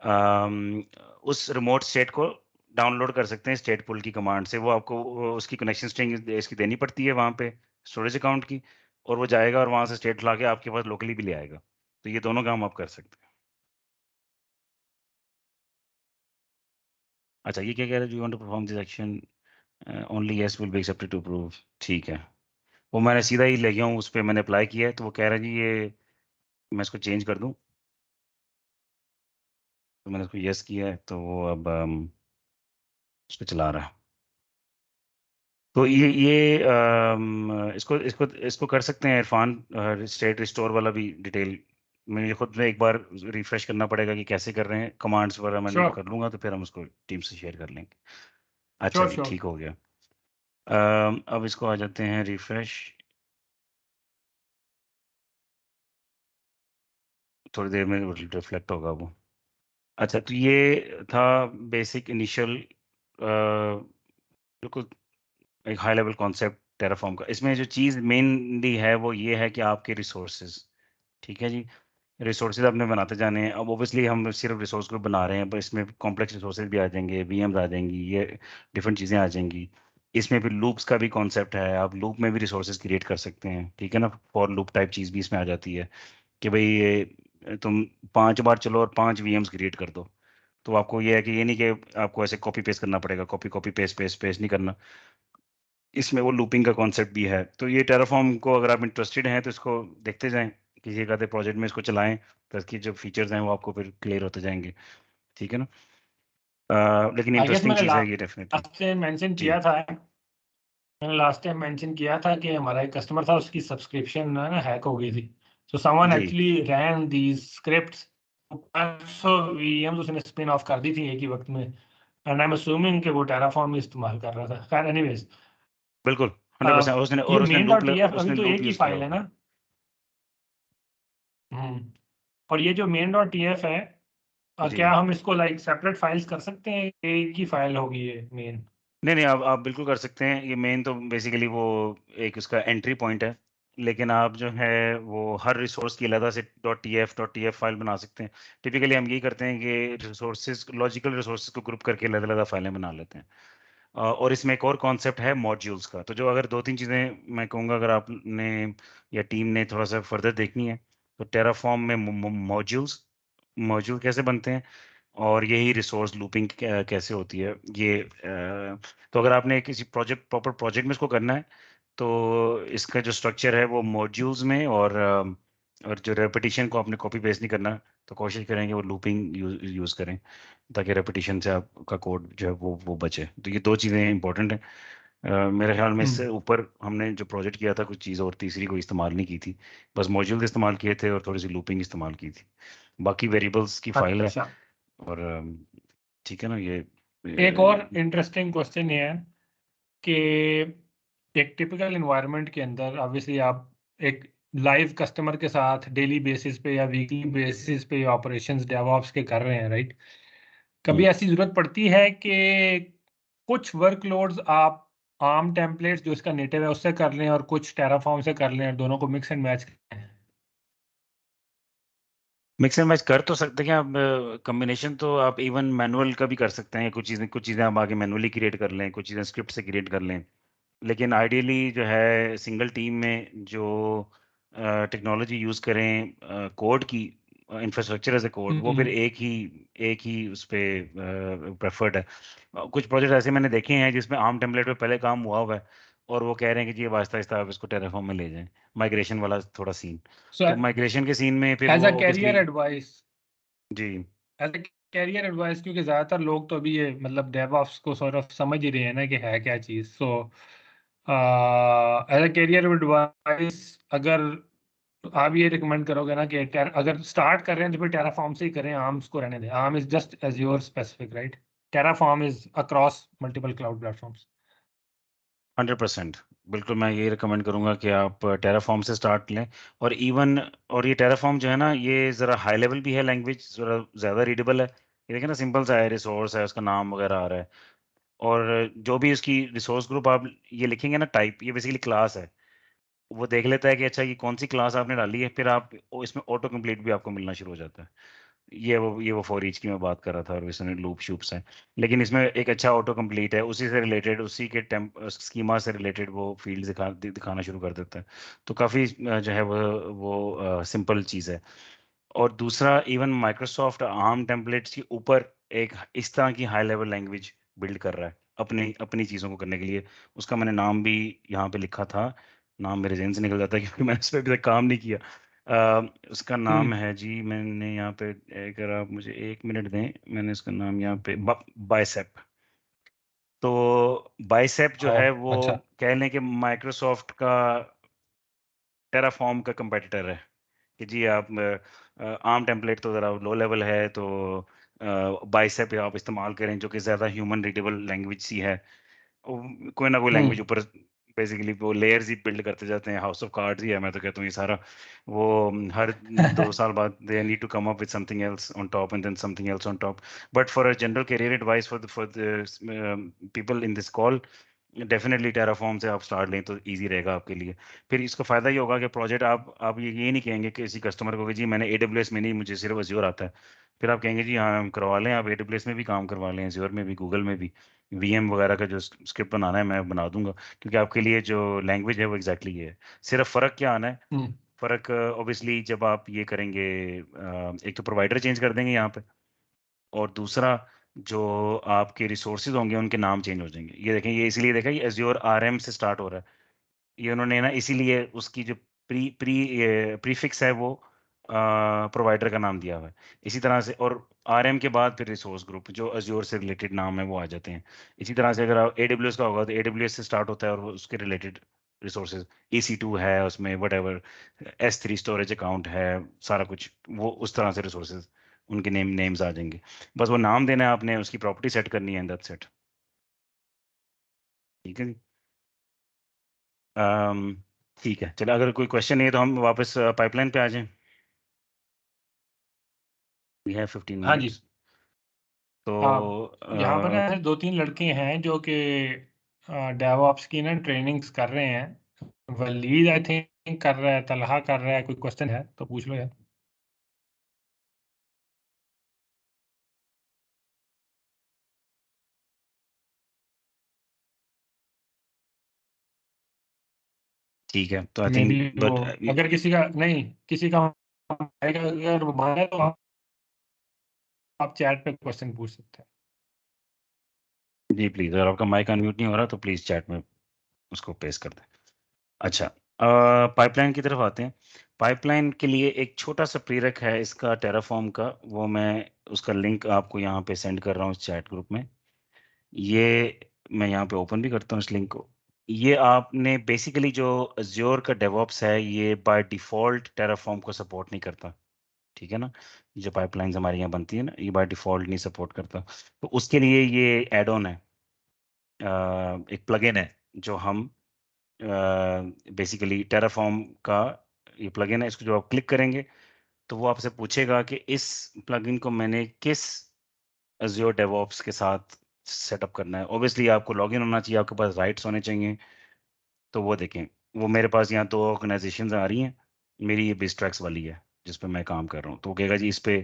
अम, उस रिमोट स्टेट को डाउनलोड कर सकते हैं स्टेट पुल की कमांड से। वो आपको उसकी कनेक्शन स्ट्रिंग इसकी देनी पड़ती है वहाँ पे स्टोरेज अकाउंट की, और वो जाएगा और वहाँ से स्टेट ला के आपके पास लोकली भी ले आएगा। तो ये दोनों काम आप कर सकते हैं। अच्छा, ये क्या कह रहे हैं, you want to perform this action only yes will be accepted to approve. ठीक है, वो मैंने सीधा ही ले गया हूँ, उस पर मैंने अप्लाई किया है, तो वो कह रहा है जी ये मैं इसको चेंज कर दूँ। तो मैंने उसको यस किया है, तो वो अब उस पर चला रहा है। तो ये इसको इसको इसको कर सकते हैं इरफान, स्टेट रिस्टोर वाला भी डिटेल मुझे खुद में एक बार रिफ्रेश करना पड़ेगा कि कैसे कर रहे हैं। कमांड्स वगैरह मैं श्योर कर लूँगा, तो फिर हम उसको टीम से शेयर कर लेंगे। अच्छा श्योर जी, श्योर। ठीक हो गया। अब इसको आ जाते हैं रिफ्रेश, थोड़ी देर में रिफ्लेक्ट होगा वो। अच्छा, तो ये था बेसिक इनिशियल, बिल्कुल एक हाई लेवल कॉन्सेप्ट टेराफॉर्म का। इसमें जो चीज़ मेनली है वो ये है कि आपके रिसोर्सेज, ठीक है जी, रिसोर्सेज आपने बनाते जाने हैं। अब ओबियसली हम सिर्फ रिसोर्स को बना रहे हैं, पर इसमें कॉम्प्लेक्स रिसोर्सेज भी आ जाएंगे, वीएम्स आ जाएंगी, ये डिफरेंट चीज़ें आ जाएंगी। इसमें फिर लूप्स का भी कॉन्सेप्ट है, आप लूप में भी रिसोर्सेज क्रिएट कर सकते हैं, ठीक है ना। फॉर लूप टाइप चीज़ भी इसमें आ जाती है कि भाई ये तुम 5 बार चलो और 5 वीएम्स क्रिएट कर दो। तो आपको ये है कि ये नहीं कि आपको ऐसे कॉपी पेस्ट करना पड़ेगा, copy copy paste paste paste नहीं करना। इसमें वो लूपिंग का कॉन्सेप्ट भी है। तो ये टेराफॉर्म को अगर आप इंटरेस्टेड हैं तो इसको देखते जाएं, किसी एक आधे प्रोजेक्ट में इसको चलाएं, तो इसकी जो फीचर्स हैं वो आपको फिर क्लियर होते जाएंगे, ठीक है ना। लेकिन आई गेस इंटरेस्टिंग मैंने चीज़ है ये डेफिनेटली। लास्ट टाइम मेंशन जी किया था, मैंने लास्ट टाइम मेंशन किया था कि हमारा एक कस्टमर था, उसकी सब्सक्रिप्शन ना हैक हो गई थी। सो समवन जी actually ran these scripts VMs उसने स्पिन ऑफ कर दी थी एक ही वक्त में, एंड आई एम असूमिंग कि वो टेराफॉर्म इस्तेमाल कर रहा था। खैर एनीवेज, बिल्कुल 100%। ये उसने main.tf अभी उसने तो लूप एक ही यूज किया फाइल है होगा। ना। और ये जो main.tf है, जी क्या हम इसको लाइक सेपरेट फाइल्स कर सकते हैं, एक ही फाइल होगी ये मेन? नहीं नहीं, आप बिल्कुल कर सकते हैं। ये मेन तो बेसिकली वो एक उसका एंट्री पॉइंट है, लेकिन आप जो है वो हर रिसोर्स की अलग से .tf फाइल बना सकते हैं। टिपिकली हम यही करते हैं कि रिसोर्सेज, लॉजिकल रिसोर्सेज को ग्रुप करके अलग अलग फाइलें बना लेते हैं। और इसमें एक और कॉन्सेप्ट है मॉड्यूल्स का। तो जो अगर दो तीन चीज़ें मैं कहूँगा, अगर आपने या टीम ने थोड़ा सा फर्दर देखनी है, तो टेराफॉर्म में मॉड्यूल कैसे बनते हैं और यही रिसोर्स लूपिंग कैसे होती है ये। तो अगर आपने किसी प्रॉपर प्रोजेक्ट में इसको करना है, तो इसका जो स्ट्रक्चर है वो मॉड्यूल्स में, और जो रेपिटेशन को आपने कॉपी पेस्ट नहीं करना, तो कोशिश करेंगे वो लूपिंग यूज़ करें, ताकि रेपिटेशन से आपका कोड जो है वो बचे। तो ये दो चीज़ें इंपॉर्टेंट हैं। मेरे ख्याल में इससे ऊपर हमने जो प्रोजेक्ट किया था कुछ चीज़ और तीसरी कोई इस्तेमाल नहीं की थी, बस मॉड्यूल इस्तेमाल किए थे और थोड़ी सी लूपिंग इस्तेमाल की थी। बाकी वेरिएबल्स की फाइल है। अच्छा, और ठीक है ना ये। एक और इंटरेस्टिंग क्वेश्चन ये है कि एक टिपिकल इन्वायरमेंट के अंदर ऑब्वियसली आप एक लाइव कस्टमर के साथ डेली बेसिस पे या वीकली बेसिस पे ऑपरेशंस डेवऑप्स के कर रहे हैं, राइट? कभी ऐसी जरूरत पड़ती है कि कुछ वर्कलोड्स आप आर्म टेम्पलेट्स जो इसका नेटिव है उससे कर लें और कुछ टेराफॉर्म से कर लें और दोनों को मिक्स एंड मैच करें? मिक्स एंड मैच कर तो सकते हैं आप। कॉम्बिनेशन तो आप इवन मैनुअल का भी कर सकते हैं। कुछ चीज़ें आप आगे मैनुअली क्रिएट कर लें, कुछ चीज़ें स्क्रिप्ट से क्रिएट कर लें। लेकिन आइडियली जो है सिंगल टीम में जो टेक्नोलॉजी यूज़ करें कोड की, इंफ्रास्ट्रक्चर एज ए कोड, वो फिर एक ही उस पे प्रेफर्ड है। कुछ प्रोजेक्ट ऐसे मैंने देखे हैं जिसमें आर्म टेम्पलेट पे पहले काम हुआ है, और वो कह रहे हैं कि जी अब आहिस्ता आहिस्ता आप इसको टेराफॉर्म में ले जाएं, माइग्रेशन वाला थोड़ा सीन। सो तो माइग्रेशन के सीन में फिर एज वो अ ऑब्वियसली। कैरियर एडवाइस, जी क्योंकि ज्यादातर लोग तो अभी ये मतलब डेवऑप्स को सॉर्ट ऑफ समझ ही रहे हैं ना कि है क्या चीज। So as a career advice, अगर आप ये रिकमेंड करोगे ना कि अगर स्टार्ट कर रहे हैं तो फिर टेराफॉर्म से ही करें, आर्म्स को रहने दें। Arm is just azure specific, right? Terraform is across multiple cloud platforms. 100%। बिल्कुल मैं ये रिकमेंड करूंगा कि आप टेराफॉर्म से स्टार्ट लें। और इवन, और ये टेराफॉर्म जो है ना, ये ज़रा हाई लेवल भी है, लैंग्वेज ज़रा ज़्यादा रीडेबल है। ये देखें ना, सिंपल सा है, रिसोर्स है, उसका नाम वगैरह आ रहा है। और जो भी उसकी रिसोर्स ग्रुप आप ये लिखेंगे ना, टाइप, ये बेसिकली क्लास है। वो देख लेता है कि अच्छा ये कौन सी क्लास आपने डाली है, फिर आप इसमें ऑटो कंप्लीट भी आपको मिलना शुरू हो जाता है। ये वो फॉर ईच की मैं बात कर रहा था, और इसमें लूप शूप्स हैं। लेकिन इसमें एक अच्छा ऑटो कंप्लीट है, उसी से रिलेटेड, उसी के टेम्प स्कीमा से रिलेटेड वो फील्ड दिखाना शुरू कर देता है। तो काफ़ी जो है वो सिंपल चीज़ है। और दूसरा, इवन माइक्रोसॉफ्ट आर्म टेम्पलेट्स के ऊपर एक इस तरह की हाई लेवल लैंग्वेज बिल्ड कर रहा है अपनी अपनी चीज़ों को करने के लिए। उसका मैंने नाम भी यहाँ पे लिखा था, नाम मेरे जहन से निकल जाता है क्योंकि मैंने उस पर अभी तक काम नहीं किया। उसका नाम है जी, मैंने यहाँ पे, अगर आप मुझे 1 मिनट दें, मैंने उसका नाम यहाँ पे बाइसेप। तो बाइसेप जो है वो अच्छा। कह लें कि माइक्रोसॉफ्ट का टेराफॉर्म का कंपेटिटर है। कि जी आप आर्म टेम्पलेट तो ज़रा लो लेवल है, तो बाइसेप आप इस्तेमाल करें, जो कि ज़्यादा ह्यूमन रीडेबल लैंग्वेज सी है। कोई ना कोई लैंग्वेज ऊपर बेसिकली वो लेयर्स ही बिल्ड करते जाते हैं। हाउस ऑफ कार्ड्स ही है, मैं तो कहता हूँ ये सारा। वो हर 2 साल बाद they need to come up with something else on top, and then something else on top. But for a general career advice for the people in this call, definitely Terraform से आप स्टार्ट लें तो इजी रहेगा आपके लिए। फिर इसका फायदा ये होगा कि प्रोजेक्ट आप ये नहीं कहेंगे किसी कस्टमर को कि जी मैंने AWS में नहीं, मुझे सिर्फ अज्योर आता है। फिर आप कहेंगे जी हाँ हम करवा लें, आप AWS में भी काम करवा लें, अज्योर में भी, गूगल में भी। VM वगैरह का जो स्क्रिप्ट बनाना है मैं बना दूंगा, क्योंकि आपके लिए जो लैंग्वेज है वो एग्जैक्टली ये है। सिर्फ फ़र्क क्या आना है, फ़र्क ऑब्वियसली जब आप ये करेंगे, एक तो प्रोवाइडर चेंज कर देंगे यहाँ पे, और दूसरा जो आपके रिसोर्सेज होंगे उनके नाम चेंज हो जाएंगे। ये देखें, ये इसलिए देखा, ये एज्योर RM से स्टार्ट हो रहा है। ये उन्होंने ना इसीलिए उसकी जो प्रीफिक्स है वो प्रोवाइडर का नाम दिया हुआ है। इसी तरह से, और RM के बाद फिर रिसोर्स ग्रुप जो अज्योर से रिलेटेड नाम है वो आ जाते हैं। इसी तरह से अगर आप AWS का होगा तो AWS से स्टार्ट होता है, और वो उसके रिलेटेड रिसोर्सेज, EC2 है उसमें, what ever, S3 storage account है, सारा कुछ वो उस तरह से रिसोर्सेज उनके नेम्स आ जाएंगे। बस वो नाम देना है आपने, उसकी प्रॉपर्टी सेट करनी है, दैट्स इट। ठीक है जी। ठीक है, चलो अगर कोई क्वेश्चन नहीं है तो हम वापस पाइपलाइन पे आ जाएं। वी हैव 15 हाँ जी। मिनट्स। तो यहाँ पर ना 2-3 लड़के हैं जो कि डेवऑप्स की ना ट्रेनिंग्स कर रहे हैं। वलीद आई थिंक कर रहा है, तलहा कर रहा है। कोई क्वेश्चन है तो पूछ लो यार। ठीक है, तो आई मे बी थिंक वो, बट अगर किसी का नहीं, किसी का अगर वो बंद है तो आप चैट पे क्वेश्चन पूछ सकते हैं। जी प्लीज, अगर आपका माइक अनम्यूट नहीं हो रहा तो प्लीज चैट में उसको पेस्ट कर दें। अच्छा, पाइपलाइन की तरफ आते हैं। पाइपलाइन के लिए एक छोटा सा प्रीरेक है इसका टेराफॉर्म का, वो मैं उसका लिंक आपको यहाँ पे सेंड कर रहा हूँ इस चैट ग्रुप में। ये मैं यहाँ पे ओपन भी करता हूँ इस लिंक को। ये आपने बेसिकली जो अज्योर का डेवऑप्स है, ये बाय डिफ़ॉल्ट टेराफॉर्म को सपोर्ट नहीं करता। ठीक है ना, जो पाइपलाइंस हमारे यहाँ बनती है ना, ये बाय डिफ़ॉल्ट नहीं सपोर्ट करता। तो उसके लिए ये एड ऑन है, एक प्लगइन है जो हम बेसिकली टेराफॉर्म का ये प्लगइन है। इसको जो आप क्लिक करेंगे तो वो आपसे पूछेगा कि इस प्लगइन को मैंने किस Azure DevOps के साथ सेटअप करना है। ऑब्वियसली आपको लॉगिन होना चाहिए, आपके पास राइट्स होने चाहिए। तो वो देखें, वो मेरे पास यहाँ 2 ऑर्गेनाइजेशन आ रही हैं। मेरी ये बिस्ट्रैक्स वाली है जिस पे मैं काम कर रहा हूँ। तो वो कहेगा जी इस पे,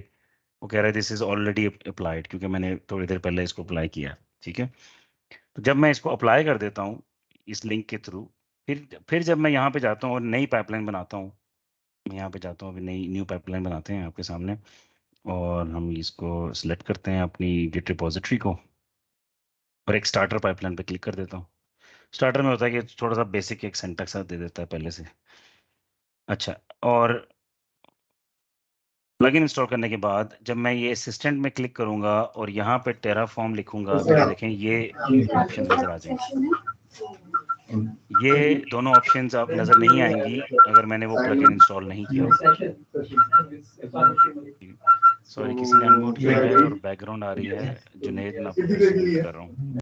वो कह रहा है दिस इज ऑलरेडी अप्लाइड, क्योंकि मैंने थोड़ी देर पहले इसको अप्लाई किया। ठीक है, तो जब मैं इसको अप्लाई कर देता हूँ इस लिंक के थ्रू, फिर जब मैं यहाँ पे जाता हूँ और नई पाइपलाइन बनाता हूँ, मैं यहाँ पे जाता हूँ, अभी नई न्यू पाइपलाइन बनाते हैं आपके सामने, और हम इसको सिलेक्ट करते हैं अपनी गिट रिपोजिटरी को, और एक स्टार्टर पाइपलाइन पे क्लिक कर देता हूँ। स्टार्टर में होता है कि थोड़ा सा बेसिक एक सिंटैक्स दे देता है पहले से। अच्छा, और प्लगइन इंस्टॉल करने के बाद जब मैं ये असिस्टेंट में क्लिक करूंगा और यहाँ पे टेराफॉर्म लिखूंगा तो ये देखें ये ऑप्शंस नजर आ जाएंगे। ये दोनों ऑप्शंस आप नजर नहीं आएंगी अगर मैंने वो प्लगइन इंस्टॉल नहीं किया होगा। सॉरी, किसी ने अनम्यूट किया है और बैकग्राउंड आ रही है। जुनेद, मैं आपको फिर से म्यूट कर रहा हूँ।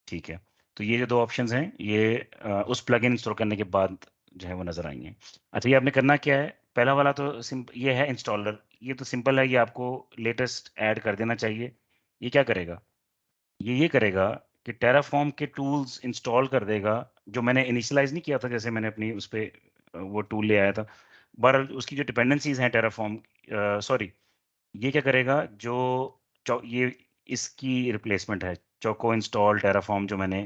ठीक है, तो ये जो 2 ऑप्शंस हैं ये उस प्लगइन इंस्टॉल करने के बाद जो है वो नजर आएंगे। अच्छा, ये आपने करना क्या है, पहला वाला तो ये है इंस्टॉलर, ये तो सिंपल है, ये आपको लेटेस्ट ऐड कर देना चाहिए। ये क्या करेगा, ये करेगा कि टेराफॉर्म के टूल्स इंस्टॉल कर देगा जो मैंने इनिशियलाइज नहीं किया था, जैसे मैंने अपनी उस पे वो टूल ले आया था। बहरहाल उसकी जो डिपेंडेंसीज हैं टेराफॉर्म, सॉरी, ये क्या करेगा, ये इसकी रिप्लेसमेंट है, चोको इंस्टॉल टेराफॉर्म जो मैंने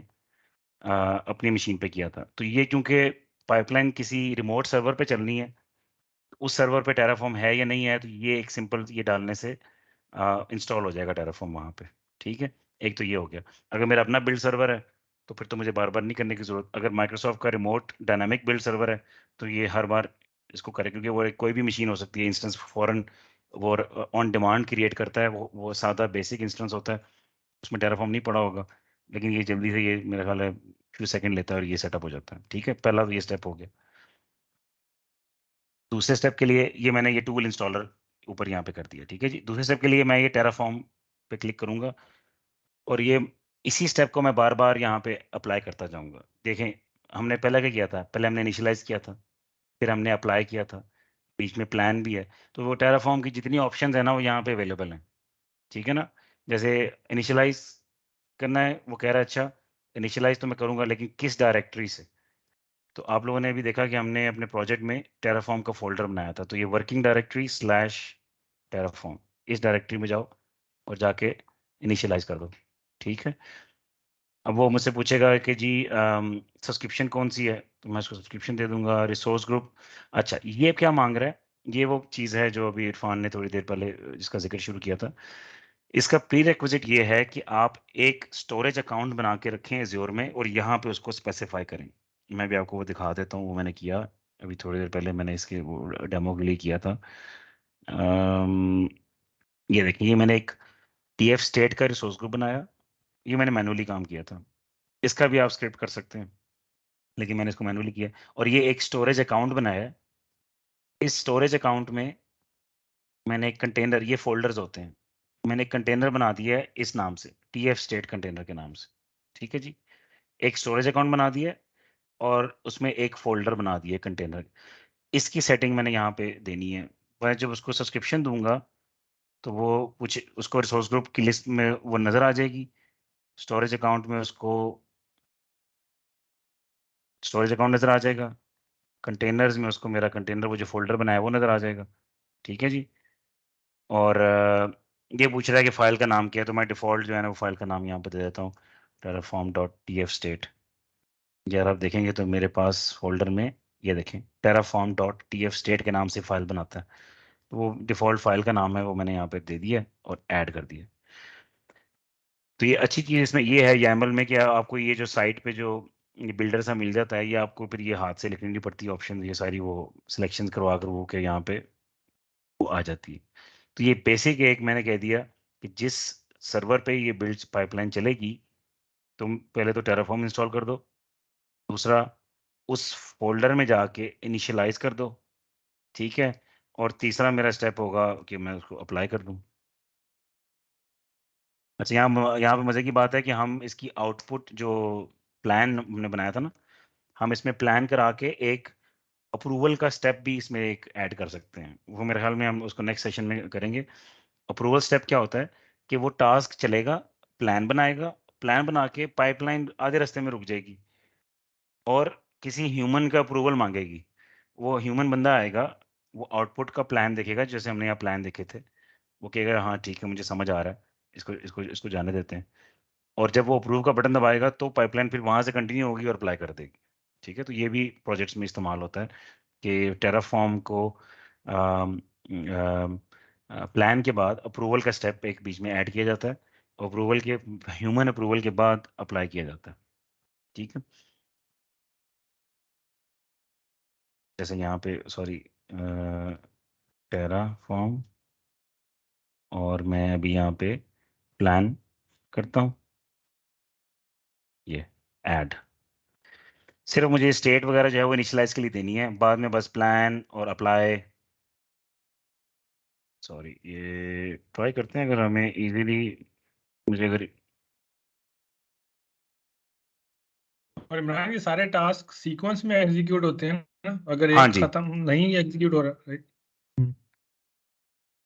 अपनी मशीन पे किया था। तो ये क्योंकि पाइपलाइन किसी रिमोट सर्वर पे चलनी है, उस सर्वर पे टेराफॉर्म है या नहीं है, तो ये एक सिंपल ये डालने से इंस्टॉल हो जाएगा टेराफॉर्म वहाँ पे। ठीक है, एक तो ये हो गया। अगर मेरा अपना बिल्ड सर्वर है तो फिर तो मुझे बार बार नहीं करने की जरूरत। अगर माइक्रोसॉफ्ट का रिमोट डायनामिक बिल्ड सर्वर है तो ये हर बार इसको करे, क्योंकि वो कोई भी मशीन हो सकती है, इंस्टेंस फॉरन वो ऑन डिमांड क्रिएट करता है। वो सादा बेसिक इंस्टेंस होता है, उसमें टेराफॉर्म नहीं पड़ा होगा, लेकिन ये जल्दी से, ये मेरा ख्याल है फ्यू सेकंड लेता है और ये सेटअप हो जाता है। ठीक है, पहला तो ये स्टेप हो गया। दूसरे स्टेप के लिए ये मैंने ये टूल इंस्टॉलर ऊपर यहाँ पे कर दिया। ठीक है जी, दूसरे स्टेप के लिए मैं ये टेराफॉर्म पे क्लिक करूंगा और ये इसी स्टेप को मैं बार बार यहाँ पे अप्लाई करता जाऊंगा। देखें, हमने पहले क्या किया था, पहले हमने इनिशियलाइज किया था, फिर हमने अप्लाई किया था, बीच में प्लान भी है। तो वो टेराफॉर्म की जितनी ऑप्शंस है ना वो यहाँ पे अवेलेबल हैं। ठीक है ना, जैसे इनिशियलाइज करना है, वो कह रहा है अच्छा इनिशियलाइज तो मैं करूंगा लेकिन किस डायरेक्टरी से। तो आप लोगों ने अभी देखा कि हमने अपने प्रोजेक्ट में टेराफॉर्म का फोल्डर बनाया था, तो ये वर्किंग डायरेक्टरी स्लैश टेराफॉर्म, इस डायरेक्टरी में जाओ और जाके इनिशियलाइज कर दो। ठीक है, अब वो मुझसे पूछेगा कि जी सब्सक्रिप्शन कौन सी है, तो मैं उसको सब्सक्रिप्शन दे दूंगा। रिसोर्स ग्रुप, अच्छा ये क्या मांग रहा है, ये वो चीज़ है जो अभी इरफान ने थोड़ी देर पहले जिसका जिक्र शुरू किया था। इसका प्री रिक्विजिट ये है कि आप एक स्टोरेज अकाउंट बना के रखें एज्योर में और यहाँ पे उसको स्पेसिफाई करें। मैं भी आपको वो दिखा देता हूँ, वो मैंने किया अभी थोड़ी देर पहले, मैंने इसके वो डेमो के लिए किया था। ये देखिए, ये मैंने एक टीएफ स्टेट का रिसोर्स ग्रुप बनाया, ये मैंने मैनुअली काम किया था। इसका भी आप स्क्रिप्ट कर सकते हैं, लेकिन मैंने इसको मैनुअली किया। और ये एक स्टोरेज अकाउंट बनाया है, इस स्टोरेज अकाउंट में मैंने एक कंटेनर, ये फोल्डर्स होते हैं, मैंने एक कंटेनर बना दिया है इस नाम से, TF स्टेट कंटेनर के नाम से, ठीक है जी। एक स्टोरेज अकाउंट बना दिया है और उसमें एक फोल्डर बना दिया कंटेनर। इसकी सेटिंग मैंने यहाँ पे देनी है। मैं जब उसको सब्सक्रिप्शन दूंगा तो वो कुछ उसको रिसोर्स ग्रुप की लिस्ट में वो नज़र आ जाएगी। स्टोरेज अकाउंट में उसको स्टोरेज अकाउंट नज़र आ जाएगा। कंटेनर्स में उसको मेरा कंटेनर वो जो फोल्डर बनाया है वो नज़र आ जाएगा, ठीक है जी। और ये पूछ रहा है कि फाइल का नाम क्या है, तो मैं डिफ़ॉल्ट जो है ना वो फाइल का नाम यहाँ पे दे देता हूँ, terraform.tfstate। यार आप देखेंगे तो मेरे पास फोल्डर में ये देखें terraform.tfstate के नाम से फाइल बनाता है। तो वो डिफ़ॉल्ट फाइल का नाम है, वो मैंने यहाँ पे दे दिया और ऐड कर दिया। तो ये अच्छी चीज़ इसमें ये है YAML में कि आपको ये जो साइट पे जो ये बिल्डर सा मिल जाता है, ये आपको फिर ये हाथ से लिखनी नहीं पड़ती ऑप्शन, ये सारी वो सिलेक्शन करवा कर वो के यहाँ पे वो आ जाती है। तो ये बेसिक एक मैंने कह दिया कि जिस सर्वर पे ये बिल्ड पाइपलाइन चलेगी, तुम पहले तो टेराफॉर्म इंस्टॉल कर दो, दूसरा उस फोल्डर में जाके इनिशियलाइज कर दो, ठीक है, और तीसरा मेरा स्टेप होगा कि मैं उसको अप्लाई कर दूं। अच्छा, यहाँ पे मजे की बात है कि हम इसकी आउटपुट जो प्लान हमने बनाया था ना, हम इसमें प्लान करा के एक अप्रूवल का स्टेप भी इसमें एक ऐड कर सकते हैं। वो मेरे ख्याल में हम उसको नेक्स्ट सेशन में करेंगे। अप्रूवल स्टेप क्या होता है कि वो टास्क चलेगा, प्लान बनाएगा, प्लान बना के पाइपलाइन आधे रास्ते में रुक जाएगी और किसी ह्यूमन का अप्रूवल मांगेगी। वो ह्यूमन बंदा आएगा, वो आउटपुट का प्लान देखेगा, जैसे हमने यहाँ प्लान देखे थे, वो कहेगा हाँ ठीक है मुझे समझ आ रहा है, इसको इसको इसको जाने देते हैं। और जब वो अप्रूव का बटन दबाएगा तो पाइपलाइन फिर वहां से कंटिन्यू होगी और अप्लाई कर देगी, ठीक है। तो ये भी प्रोजेक्ट्स में इस्तेमाल होता है कि टेराफॉर्म को प्लान के बाद अप्रूवल का स्टेप एक बीच में ऐड किया जाता है, अप्रूवल के ह्यूमन अप्रूवल के बाद अप्लाई किया जाता है, ठीक है। जैसे यहाँ पे सॉरी टेराफॉर्म, और मैं अभी यहाँ पे प्लान करता हूँ, ये ऐड, सिर्फ मुझे स्टेट वगैरह जो है वो इनिशियलाइज के लिए देनी है, बाद में बस प्लान और अप्लाई। सॉरी, ये ट्राई करते हैं अगर हमें इजीली, मुझे अगर और इमरान, ये सारे टास्क सीक्वेंस में एग्जीक्यूट होते हैं ना, अगर हाँ एक जी, खत्म नहीं एग्जीक्यूट हो रहा, राइट?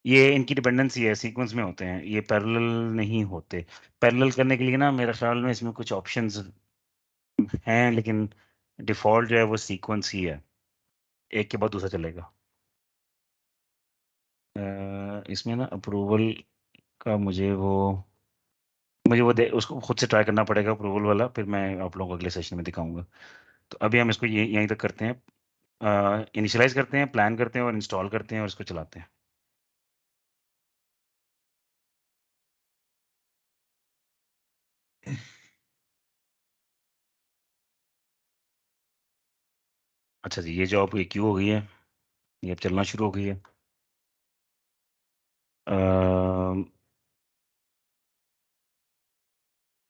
ये इनकी डिपेंडेंसी है, सीक्वेंस में होते हैं, ये पैरेलल नहीं होते। पैरेलल करने के लिए ना मेरे ख्याल में इसमें कुछ ऑप्शंस हैं, लेकिन डिफॉल्ट जो है वो सीक्वेंस ही है, एक के बाद दूसरा चलेगा। इसमें ना अप्रूवल का मुझे वो उसको खुद से ट्राई करना पड़ेगा अप्रूवल वाला, फिर मैं आप लोगों को अगले सेशन में दिखाऊंगा। तो अभी हम इसको यहीं तक करते हैं, इनिशियलाइज करते हैं, प्लान करते हैं और इंस्टॉल करते हैं और इसको चलाते हैं। अच्छा जी, ये जो आपकी क्यू हो गई है, ये अब चलना शुरू हो गई है।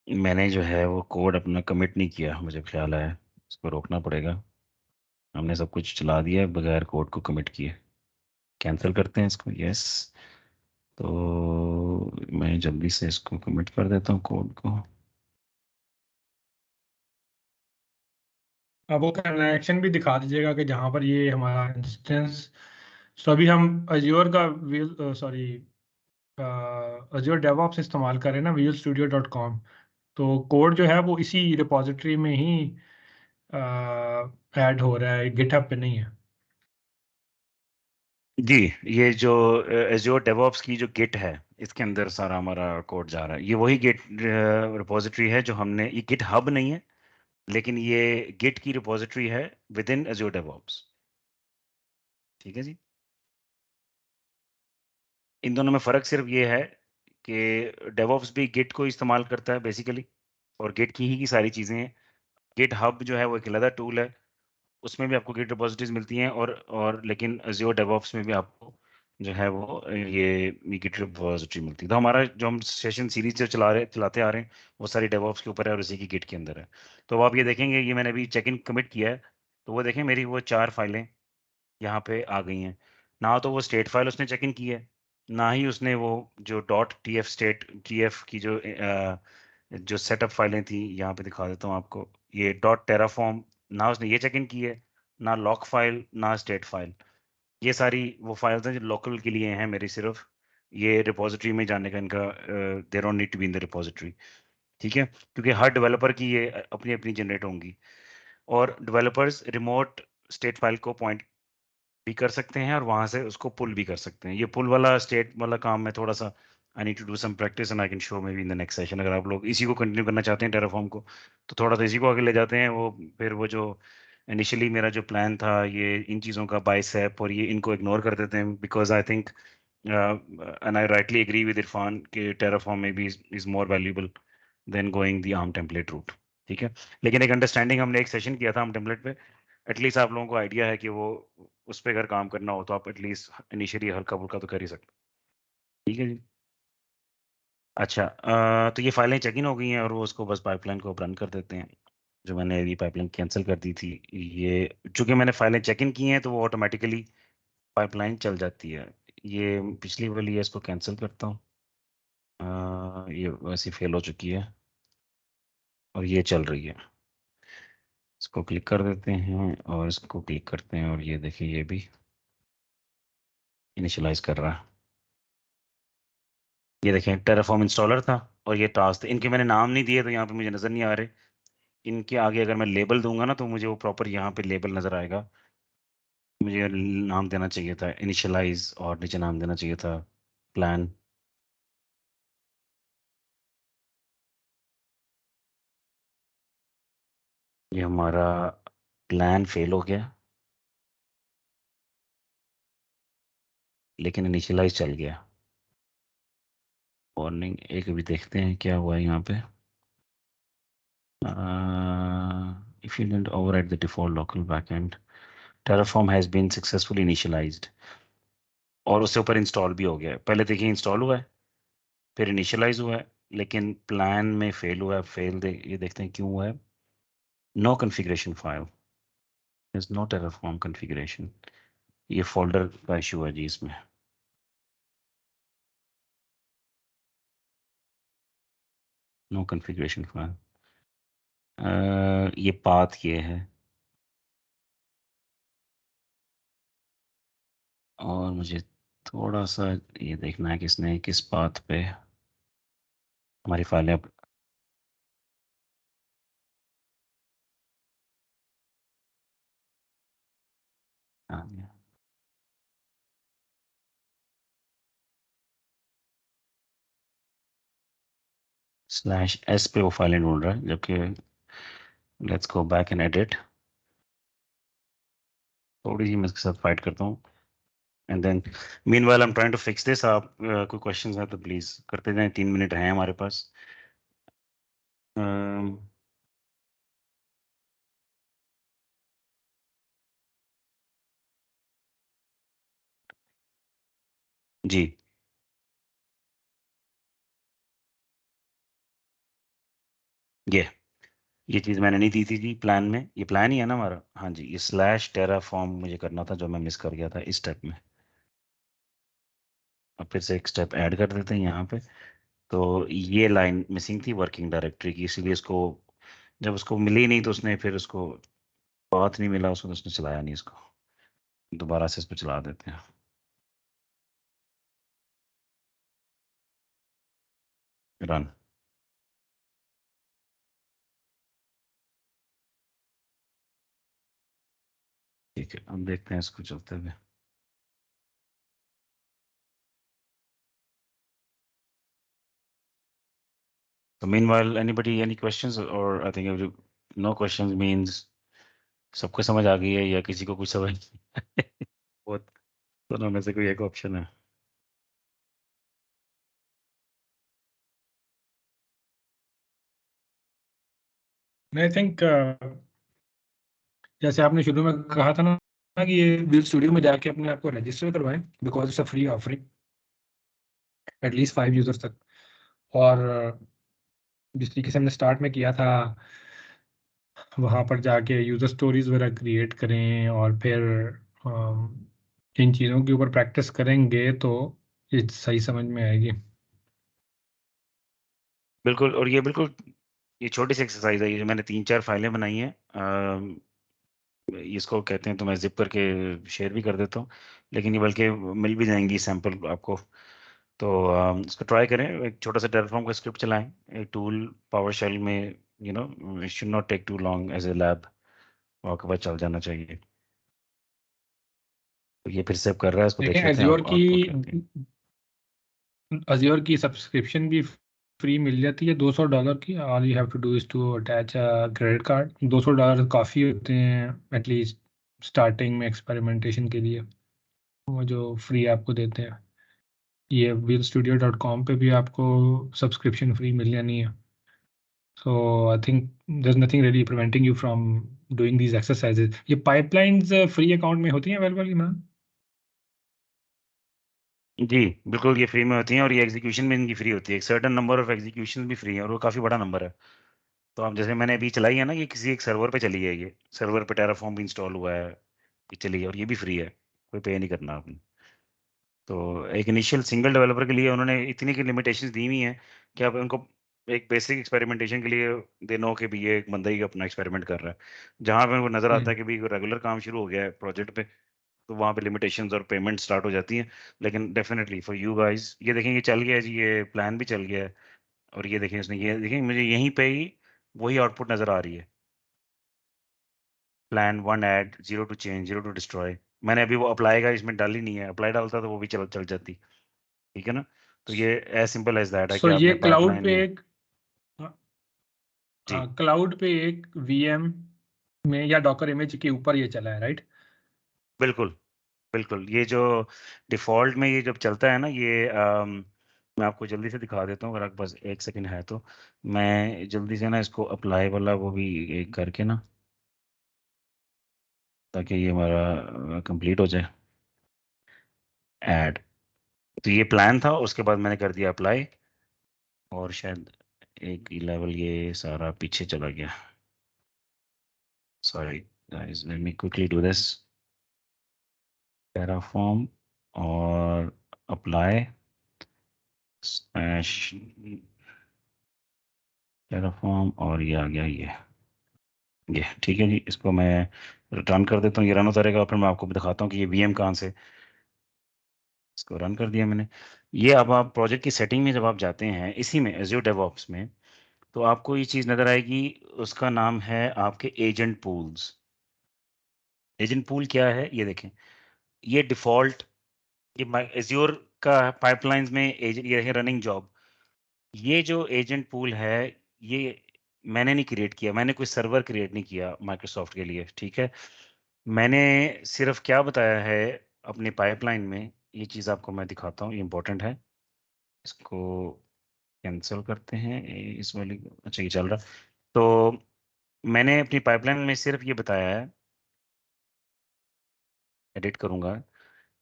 मैंने जो है वो कोड अपना कमिट नहीं किया, मुझे ख्याल है इसको रोकना पड़ेगा। हमने सब कुछ चला दिया है बगैर कोड को कमिट किए। कैंसिल करते हैं इसको, यस। तो मैं जल्दी से इसको कमिट कर देता हूँ कोड को। अब वो कनेक्शन भी दिखा दीजिएगा कि जहाँ पर ये हमारा इंस्टेंस, तो अभी हम अज्योर का सॉरी अज्योर डेवऑप्स इस्तेमाल कर रहे हैं ना, visualstudio.com। तो कोड जो है वो इसी रिपॉजिटरी में ही ऐड हो रहा है, गिटहब पे नहीं है। जी, ये जो एज़्योर डेवऑप्स की जो गिट है, इसके अंदर सारा हमारा कोड जा रहा है। ये वही गिट रिपॉजिटरी है जो हमने, ये गिट हब नहीं है, लेकिन ये गिट की रिपॉजिटरी है विद इन एज़्योर डेवऑप्स, ठीक है जी। इन दोनों में फ़र्क सिर्फ ये है कि डेवऑप्स भी गिट को इस्तेमाल करता है बेसिकली, और गिट की ही की सारी चीज़ें हैं। गिट हब जो है वो एक अलग टूल है, उसमें भी आपको गिट रिपॉजिटरीज मिलती हैं, और लेकिन एज़्योर डेवऑप्स में भी आपको जो है वो ये गिट रिपॉजिटरी मिलती है। तो हमारा जो हम सेशन सीरीज जो चलाते आ रहे हैं वो सारी डेवऑप्स के ऊपर है और उसी की गिट के अंदर है। तो अब आप ये देखेंगे, ये मैंने अभी चेक इन कमिट किया है, तो वो देखें मेरी वो 4 फाइलें यहाँ पे आ गई हैं। ना तो वो स्टेट फाइल उसने चेक इन की है, ना ही उसने वो जो .tf स्टेट tf की जो सेटअप फाइलें थी, यहाँ पे दिखा देता हूँ आपको, ये .terraform, ना उसने ये चेक इन की है, ना लॉक फाइल, ना स्टेट फाइल। ये सारी वो फाइल्स हैं जो लोकल के लिए हैं मेरी, सिर्फ ये रिपोजिटरी में जाने का इनका, they don't need to be in the repository, ठीक है, क्योंकि हर डेवलपर की ये अपनी अपनी जनरेट होंगी, और डेवलपर्स रिमोट स्टेट फाइल को पॉइंट भी कर सकते हैं और वहां से उसको पुल भी कर सकते हैं। ये पुल वाला स्टेट वाला काम मैं थोड़ा सा, I need to do some practice and I can show maybe in the next session. अगर आप लोग इसी को कंटिन्यू करना चाहते हैं टेराफॉर्म को, तो थोड़ा सा इसी को आगे ले जाते हैं। वो फिर वो जो इनिशियली मेरा जो प्लान था, ये इन चीज़ों का बाइसेप और ये इनको इग्नोर कर देते हैं, because I think and I rightly agree with Irfan कि टेराफॉर्म में भी is more valuable than going the ARM template route, ठीक है। लेकिन एक अंडरस्टैंडिंग हमने एक सेशन किया था आर्म टेम्पलेट पे, एटलीस्ट आप लोगों को आइडिया है कि वो उस पर अगर काम करना हो तो आप एटलीस्ट इनिशियली हल्का फुल्का तो कर ही सकते, ठीक है जी। अच्छा, तो ये फाइलें चेक इन हो गई हैं और वो उसको बस पाइपलाइन को रन कर देते हैं। जो मैंने अभी पाइपलाइन कैंसिल कर दी थी, ये चूंकि मैंने फाइलें चेक इन की हैं तो वो ऑटोमेटिकली पाइपलाइन चल जाती है। ये पिछली वाली है, इसको कैंसिल करता हूँ। ये वैसे फेल हो चुकी है और ये चल रही है। इसको क्लिक कर देते हैं और इसको क्लिक करते हैं और ये देखिए ये भी इनिशियलाइज कर रहा है। ये देखें टेराफॉर्म इंस्टॉलर था और ये टास्क थे। इनके मैंने नाम नहीं दिए तो यहाँ पे मुझे नज़र नहीं आ रहे। इनके आगे अगर मैं लेबल दूंगा ना तो मुझे वो प्रॉपर यहाँ पे लेबल नज़र आएगा। मुझे नाम देना चाहिए था इनिशियलाइज और नीचे नाम देना चाहिए था प्लान। ये हमारा प्लान फेल हो गया, लेकिन इनिशियलाइज चल गया। वार्निंग एक भी देखते हैं क्या हुआ है यहाँ पे। If you didn't override the default local backend, Terraform has been successfully initialized। और उससे ऊपर इंस्टॉल भी हो गया है। पहले देखिए इंस्टॉल हुआ है, फिर इनिशियलाइज हुआ है, लेकिन प्लान में फेल हुआ है। फेल ये देखते हैं क्यों हुआ है। No configuration file, is no Terraform configuration. ये फोल्डर का इशू है जी इसमें। नो कॉन्फ़िगरेशन फाइल, ये पाथ ये है, और मुझे थोड़ा सा ये देखना है किसने किस पाथ पे हमारी फाइलें /s पे वो फाइलें ढूंढ रहा है, जबकि let's go back and edit. थोड़ी सी मैं इसके साथ फाइट करता हूँ and then meanwhile I am trying to fix this. आप कोई क्वेश्चंस हैं तो प्लीज करते जाएं, 3 मिनट हैं हमारे पास। अम, जी, ये चीज़ मैंने नहीं दी थी जी प्लान में। ये प्लान ही है ना हमारा, हाँ जी। ये /terraform मुझे करना था, जो मैं मिस कर गया था इस स्टेप में। अब फिर से एक स्टेप ऐड कर देते हैं यहाँ पे। तो ये लाइन मिसिंग थी वर्किंग डायरेक्टरी की, इसीलिए इसको जब उसको मिली नहीं तो उसने फिर उसको पाथ नहीं मिला उसको, तो उसने चलाया नहीं इसको। दोबारा से इस पर चला देते हैं, रन। ठीक है, अब देखते हैं इसको चलते हुए। So meanwhile, anybody, any questions? Or I think no questions means सबको समझ आ गई है या किसी को कुछ समझ बहुत, दोनों में से कोई एक ऑप्शन है। आई थिंक जैसे आपने शुरू में कहा था ना कि ये विजुअल स्टूडियो में जाके अपने आप को रजिस्टर करवाएं, because it's a free offering at least 5 users तक। और जिस तरीके से हमने स्टार्ट में किया था, वहाँ पर जाके यूजर स्टोरीज वगैरह क्रिएट करें और फिर इन चीज़ों के ऊपर प्रैक्टिस करेंगे तो ये सही समझ में आएगी। बिल्कुल, और ये बिल्कुल ये छोटी सी एक्सरसाइज है, ये जो मैंने 3-4 फाइलें बनाई हैं, इसको कहते हैं, तो मैं जिप करके शेयर भी कर देता हूँ, लेकिन ये बल्कि मिल भी जाएंगी सैंपल आपको। तो इसको ट्राई करें, एक छोटा सा टेराफॉर्म का स्क्रिप्ट चलाएं, एक टूल पावर शेल में, it should not take too long as a lab, आपके पास चल जाना चाहिए। तो ये फिर सेव कर रहा है, इसको देखें देख लेते हैं, एज्योर आप की आउटपुट लेते हैं। अज्योर की सब्सक्रिप्शन भी फ्री मिल जाती है $200 की। All you have to do is to attach a credit card. $200 काफ़ी होते हैं एटलीस्ट स्टार्टिंग में एक्सपेरिमेंटेशन के लिए, वो जो फ्री आपको देते हैं। ये wheelstudio.com पे भी आपको सब्सक्रिप्शन फ्री मिल जानी है। So I think there's nothing really preventing you from doing these exercises. ये पाइपलाइंस फ्री अकाउंट में होती हैं अवेलेबल इमरान? जी बिल्कुल, ये फ्री में होती हैं, और ये एग्जीक्यूशन में इनकी फ्री होती है, एक सर्टेन नंबर ऑफ एग्जीक्यूशन भी फ्री है, और वो काफ़ी बड़ा नंबर है। तो आप जैसे मैंने अभी चलाई है ना, ये किसी एक सर्वर पे चली है, ये सर्वर पे टेराफॉर्म भी इंस्टॉल हुआ है, ये चली है, और ये भी फ्री है, कोई पे नहीं करना आपने। तो एक इनिशियल सिंगल डेवलपर के लिए उन्होंने इतनी की लिमिटेशंस दी हुई हैं कि आप उनको एक बेसिक एक्सपेरिमेंटेशन के लिए दे नो कि भी ये एक बंदा ही अपना एक्सपेरिमेंट कर रहा है। जहाँ पे उनको नज़र आता है कि भी रेगुलर काम शुरू हो गया है प्रोजेक्ट पे, तो वहाँ पे लिमिटेशंस और पेमेंट स्टार्ट हो जाती हैं। लेकिन डेफिनेटली फॉर यू गाइस, ये देखें, ये चल गया है जी, ये प्लान भी चल गया है, और ये देखें, इसने ये देखें, मुझे यहीं पे ही वही आउटपुट नज़र आ रही है, plan 1 add, 0 to change, 0 to destroy. मैंने अभी वो अप्लाई का इसमें डाल ही नहीं है, अप्लाई डालता तो वो भी चल चल जाती, ठीक है ना। तो ये एज सिंपल एज दैट है सो कि ये आपने क्लाउड पाइपलाइन पे में। एक जी क्लाउड पे एक वीएम में या डॉकर इमेज के ऊपर ये चला है, राइट? बिल्कुल, बिल्कुल, ये जो डिफ़ॉल्ट में ये जब चलता है ना, ये मैं आपको जल्दी से दिखा देता हूँ, अगर आपके पास 1 सेकंड है तो। मैं जल्दी से ना इसको अप्लाई वाला वो भी एक करके ना, ताकि ये हमारा कंप्लीट हो जाए, ऐड। तो ये प्लान था, उसके बाद मैंने कर दिया अप्लाई, और शायद एक लेवल ये सारा पीछे चला गया। Sorry guys, let me quickly do this, Terraform और अप्लाई स्मैश टेराफॉर्म, और ये आ गया, ये ठीक है जी। इसको मैं रन कर देता हूँ, ये रन होता रहेगा, फिर मैं आपको भी दिखाता हूँ कि ये वीएम कहाँ से। इसको रन कर दिया मैंने। ये अब आप प्रोजेक्ट की सेटिंग में जब आप जाते हैं, इसी में एज़्योर डेवऑप्स में, तो आपको ये चीज़ नज़र आएगी, उसका नाम है आपके एजेंट पूल्स। एजेंट पूल क्या है, ये देखें, ये डिफ़ॉल्ट, ये एज़्योर का पाइपलाइंस में एजेंट, ये है रनिंग जॉब। ये जो एजेंट पूल है, ये मैंने नहीं क्रिएट किया, मैंने कोई सर्वर क्रिएट नहीं किया माइक्रोसॉफ्ट के लिए, ठीक है। मैंने सिर्फ क्या बताया है अपनी पाइपलाइन में, ये चीज़ आपको मैं दिखाता हूँ, ये इम्पोर्टेंट है। इसको कैंसिल करते हैं, इस वाली, अच्छा ये चल रहा। तो मैंने अपनी पाइपलाइन में सिर्फ ये बताया है, एडिट करूँगा,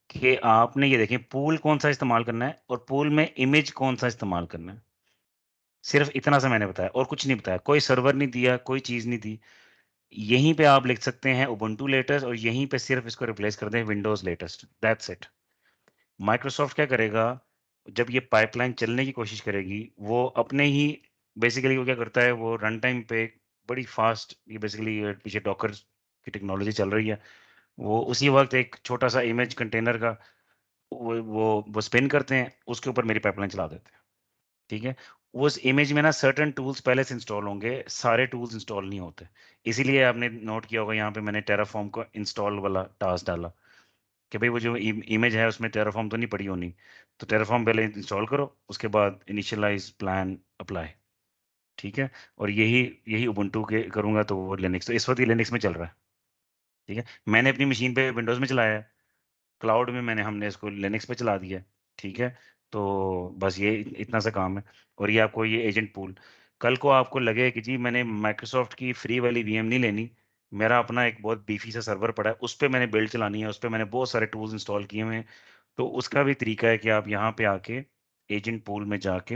कि आपने ये देखें पूल कौन सा इस्तेमाल करना है, और पूल में इमेज कौन सा इस्तेमाल करना है, सिर्फ इतना सा मैंने बताया, और कुछ नहीं बताया, कोई सर्वर नहीं दिया, कोई चीज़ नहीं दी। यहीं पे आप लिख सकते हैं उबुंटू लेटेस्ट, और यहीं पे सिर्फ इसको रिप्लेस कर दें Windows latest, that's it. Microsoft क्या करेगा, जब ये पाइपलाइन चलने की कोशिश करेगी, वो अपने ही बेसिकली वो क्या करता है, वो रन टाइम पे बड़ी फास्ट, ये बेसिकली पीछे डॉकर की टेक्नोलॉजी चल रही है, वो उसी वक्त एक छोटा सा इमेज कंटेनर का वो स्पिन करते हैं, उसके ऊपर मेरी पाइपलाइन चला देते हैं, ठीक है। उस इमेज में ना सर्टेन टूल्स पहले से इंस्टॉल होंगे, सारे टूल्स इंस्टॉल नहीं होते। इसीलिए आपने नोट किया होगा यहाँ पे मैंने टेराफॉर्म को इंस्टॉल वाला टास्क डाला, कि भाई वो जो इमेज है उसमें टेराफॉर्म तो नहीं पड़ी होनी, तो टेराफॉर्म पहले इंस्टॉल करो, उसके बाद इनिशियलाइज प्लान अप्लाई, ठीक है। और यही यही उबुंटू के करूंगा तो वो लिनक्स, तो इस वक्त ये लिनक्स में चल रहा है, ठीक है। मैंने अपनी मशीन पे विंडोज में चलाया है, क्लाउड में मैंने हमने इसको लिनक्स पे चला दिया है, ठीक है। तो बस ये इतना सा काम है। और ये आपको ये एजेंट पूल, कल को आपको लगे कि जी मैंने माइक्रोसॉफ्ट की फ्री वाली वीएम नहीं लेनी, मेरा अपना एक बहुत बीफी सा सर्वर पड़ा है, उस पे मैंने बिल्ड चलानी है, उस पे मैंने बहुत सारे टूल्स इंस्टॉल किए हुए हैं, तो उसका भी तरीका है कि आप यहाँ पे आके एजेंट पूल में जाके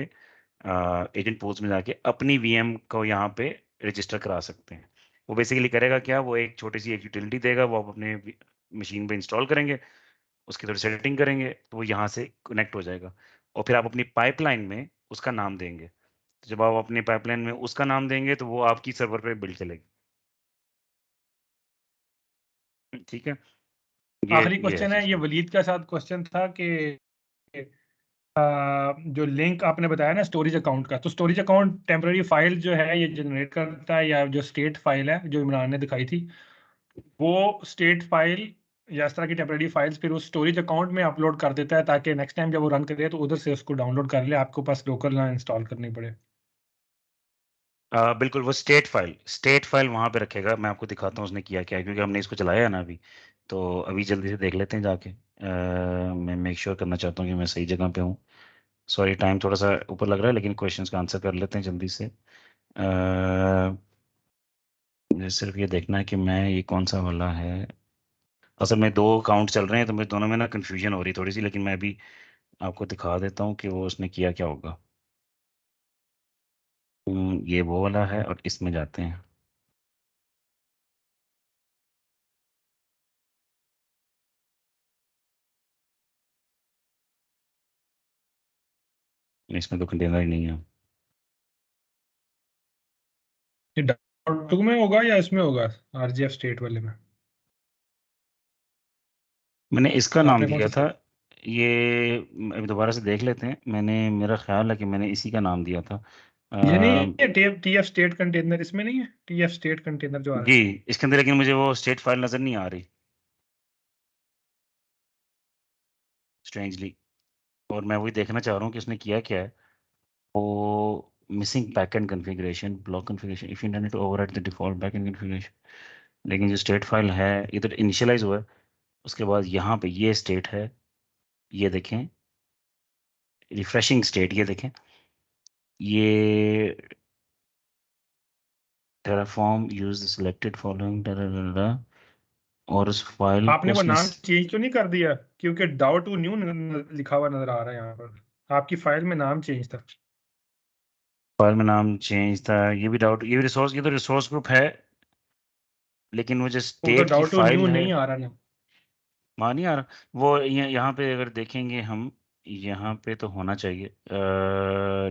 एजेंट पूल्स में जाके अपनी वीएम को यहाँ पे रजिस्टर करा सकते हैं। वो बेसिकली करेगा क्या, वो एक छोटी सी एक यूटिलिटी देगा, वो आप अपने मशीन पे इंस्टॉल करेंगे, उसकी थोड़ी सेटिंग करेंगे तो वो यहाँ से कनेक्ट हो जाएगा और फिर आप अपनी पाइपलाइन में उसका नाम देंगे। तो जब आप अपनी पाइपलाइन में उसका नाम देंगे तो वो आपकी सर्वर पे बिल्ड चलेगी। ठीक है, आखिरी ये है क्वेश्चन है, ये सिस्टम। वलीद के साथ क्वेश्चन था कि जो लिंक आपने बताया ना स्टोरेज अकाउंट का, तो स्टोरेज अकाउंट टेम्पररी फाइल जो है ये जनरेट करता है, या जो स्टेट फाइल है जो इमरान ने दिखाई थी, वो स्टेट फाइल या इस तरह की टेम्पररी फाइल्स फिर उस स्टोरेज अकाउंट में अपलोड कर देता है, ताकि नेक्स्ट टाइम जब वो रन करे तो उधर से उसको डाउनलोड कर ले, आपको पास लोकल ना इंस्टॉल करनी पड़े। बिल्कुल, वो स्टेट फाइल वहाँ पे रखेगा। मैं आपको दिखाता हूँ उसने किया क्या है, क्योंकि हमने इसको चलाया है ना अभी। तो अभी जल्दी से देख लेते हैं जाके। मैं मेक श्योर करना चाहता हूँ कि मैं सही जगह पे हूँ। सॉरी, टाइम थोड़ा सा ऊपर लग रहा है, लेकिन क्वेश्चंस का आंसर कर लेते हैं जल्दी से। मुझे सिर्फ ये देखना है कि मैं ये कौन सा वाला है। असल में 2 अकाउंट चल रहे हैं तो मुझे दोनों में ना कन्फ्यूजन हो रही थोड़ी सी, लेकिन मैं अभी आपको दिखा देता हूँ कि वो उसने किया क्या होगा। ये वो वाला है और इसमें जाते हैं। इसमें तो कंटेनर ही नहीं है। ये .2 में होगा या इसमें होगा, RGF स्टेट वाले में? मैंने इसका नाम आपने कौन दिया सा था। स्टेट? ये अभी दोबारा से देख लेते हैं। मेरा ख्याल है कि मैंने इसी का नाम दिया था। ये नहीं है TF स्टेट कंटेनर, इसमें नहीं है TF स्टेट कंटेनर जो आ रहा जी, है? इसके अंदर लेकिन मुझे वो स्टेट फाइल नज़र नहीं आ रही, स्ट्रेंजली। और मैं वही देखना चाह रहा हूँ कि उसने किया क्या है। वो missing backend configuration, block configuration if internet override the default backend configuration. लेकिन जो स्टेट फाइल है ये तो इनिशियलाइज़ हुआ है। उसके बाद यहाँ पे ये स्टेट है, ये देखें, रिफ्रेशिंग स्टेट, ये देखें, ये terraform use the selected following और उस फाइल को आपने वो उसने नाम चेंज तो नहीं कर दिया? क्योंकि DAO2 न्यू लिखा हुआ नजर आ रहा है यहाँ पर, आपकी फाइल में नाम चेंज था। फाइल में नाम चेंज था, ये भी डाउट, ये भी रिसोर्स, ये तो रिसोर्स ग्रुप है, लेकिन वो जो वो तो स्टेट की DAO2 न्यू फाइल है नहीं आ रहा ना। वहाँ नहीं आ रहा। वो यहाँ पे अगर देखेंगे हम, यहाँ पे तो होना चाहिए।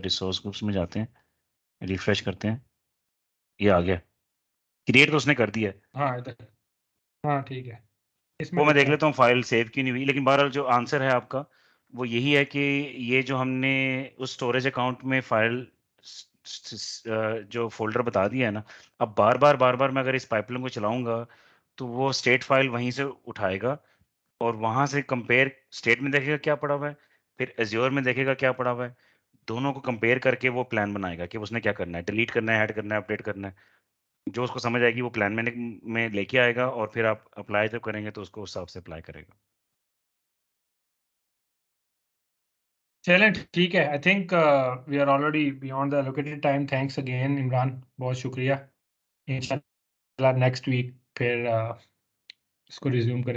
रिसोर्स ग्रुप्स में जाते हैं, रिफ्रेश करते हैं, ये आ गया। क्रिएट तो उसने कर दिया है। हाँ इधर, हाँ ठीक है, इसमें वो मैं दिख देख रहा है। लेता हूँ फाइल सेव क्यों नहीं हुई, लेकिन बहरहाल जो आंसर है आपका वो यही है कि ये जो हमने उस स्टोरेज अकाउंट में फाइल जो फोल्डर बता दिया है ना, अब बार बार मैं अगर इस पाइपलाइन को चलाऊंगा तो वो स्टेट फाइल वहीं से उठाएगा और वहां से कंपेयर, स्टेट में देखेगा क्या पड़ा हुआ है, फिर एज्योर में देखेगा क्या पड़ा हुआ है, दोनों को कंपेयर करके वो प्लान बनाएगा कि उसने क्या करना है, डिलीट करना है, ऐड करना है, अपडेट करना है। जो उसको समझ आएगी वो प्लान में लेके आएगा और फिर आप अप्लाई जब करेंगे तो उसको उस हिसाब से अप्लाई करेगा। चलें ठीक है, I think we are already beyond the allocated time. Thanks again Imran, बहुत शुक्रिया। इंशाल्लाह नेक्स्ट वीक फिर इसको रिज्यूम करें।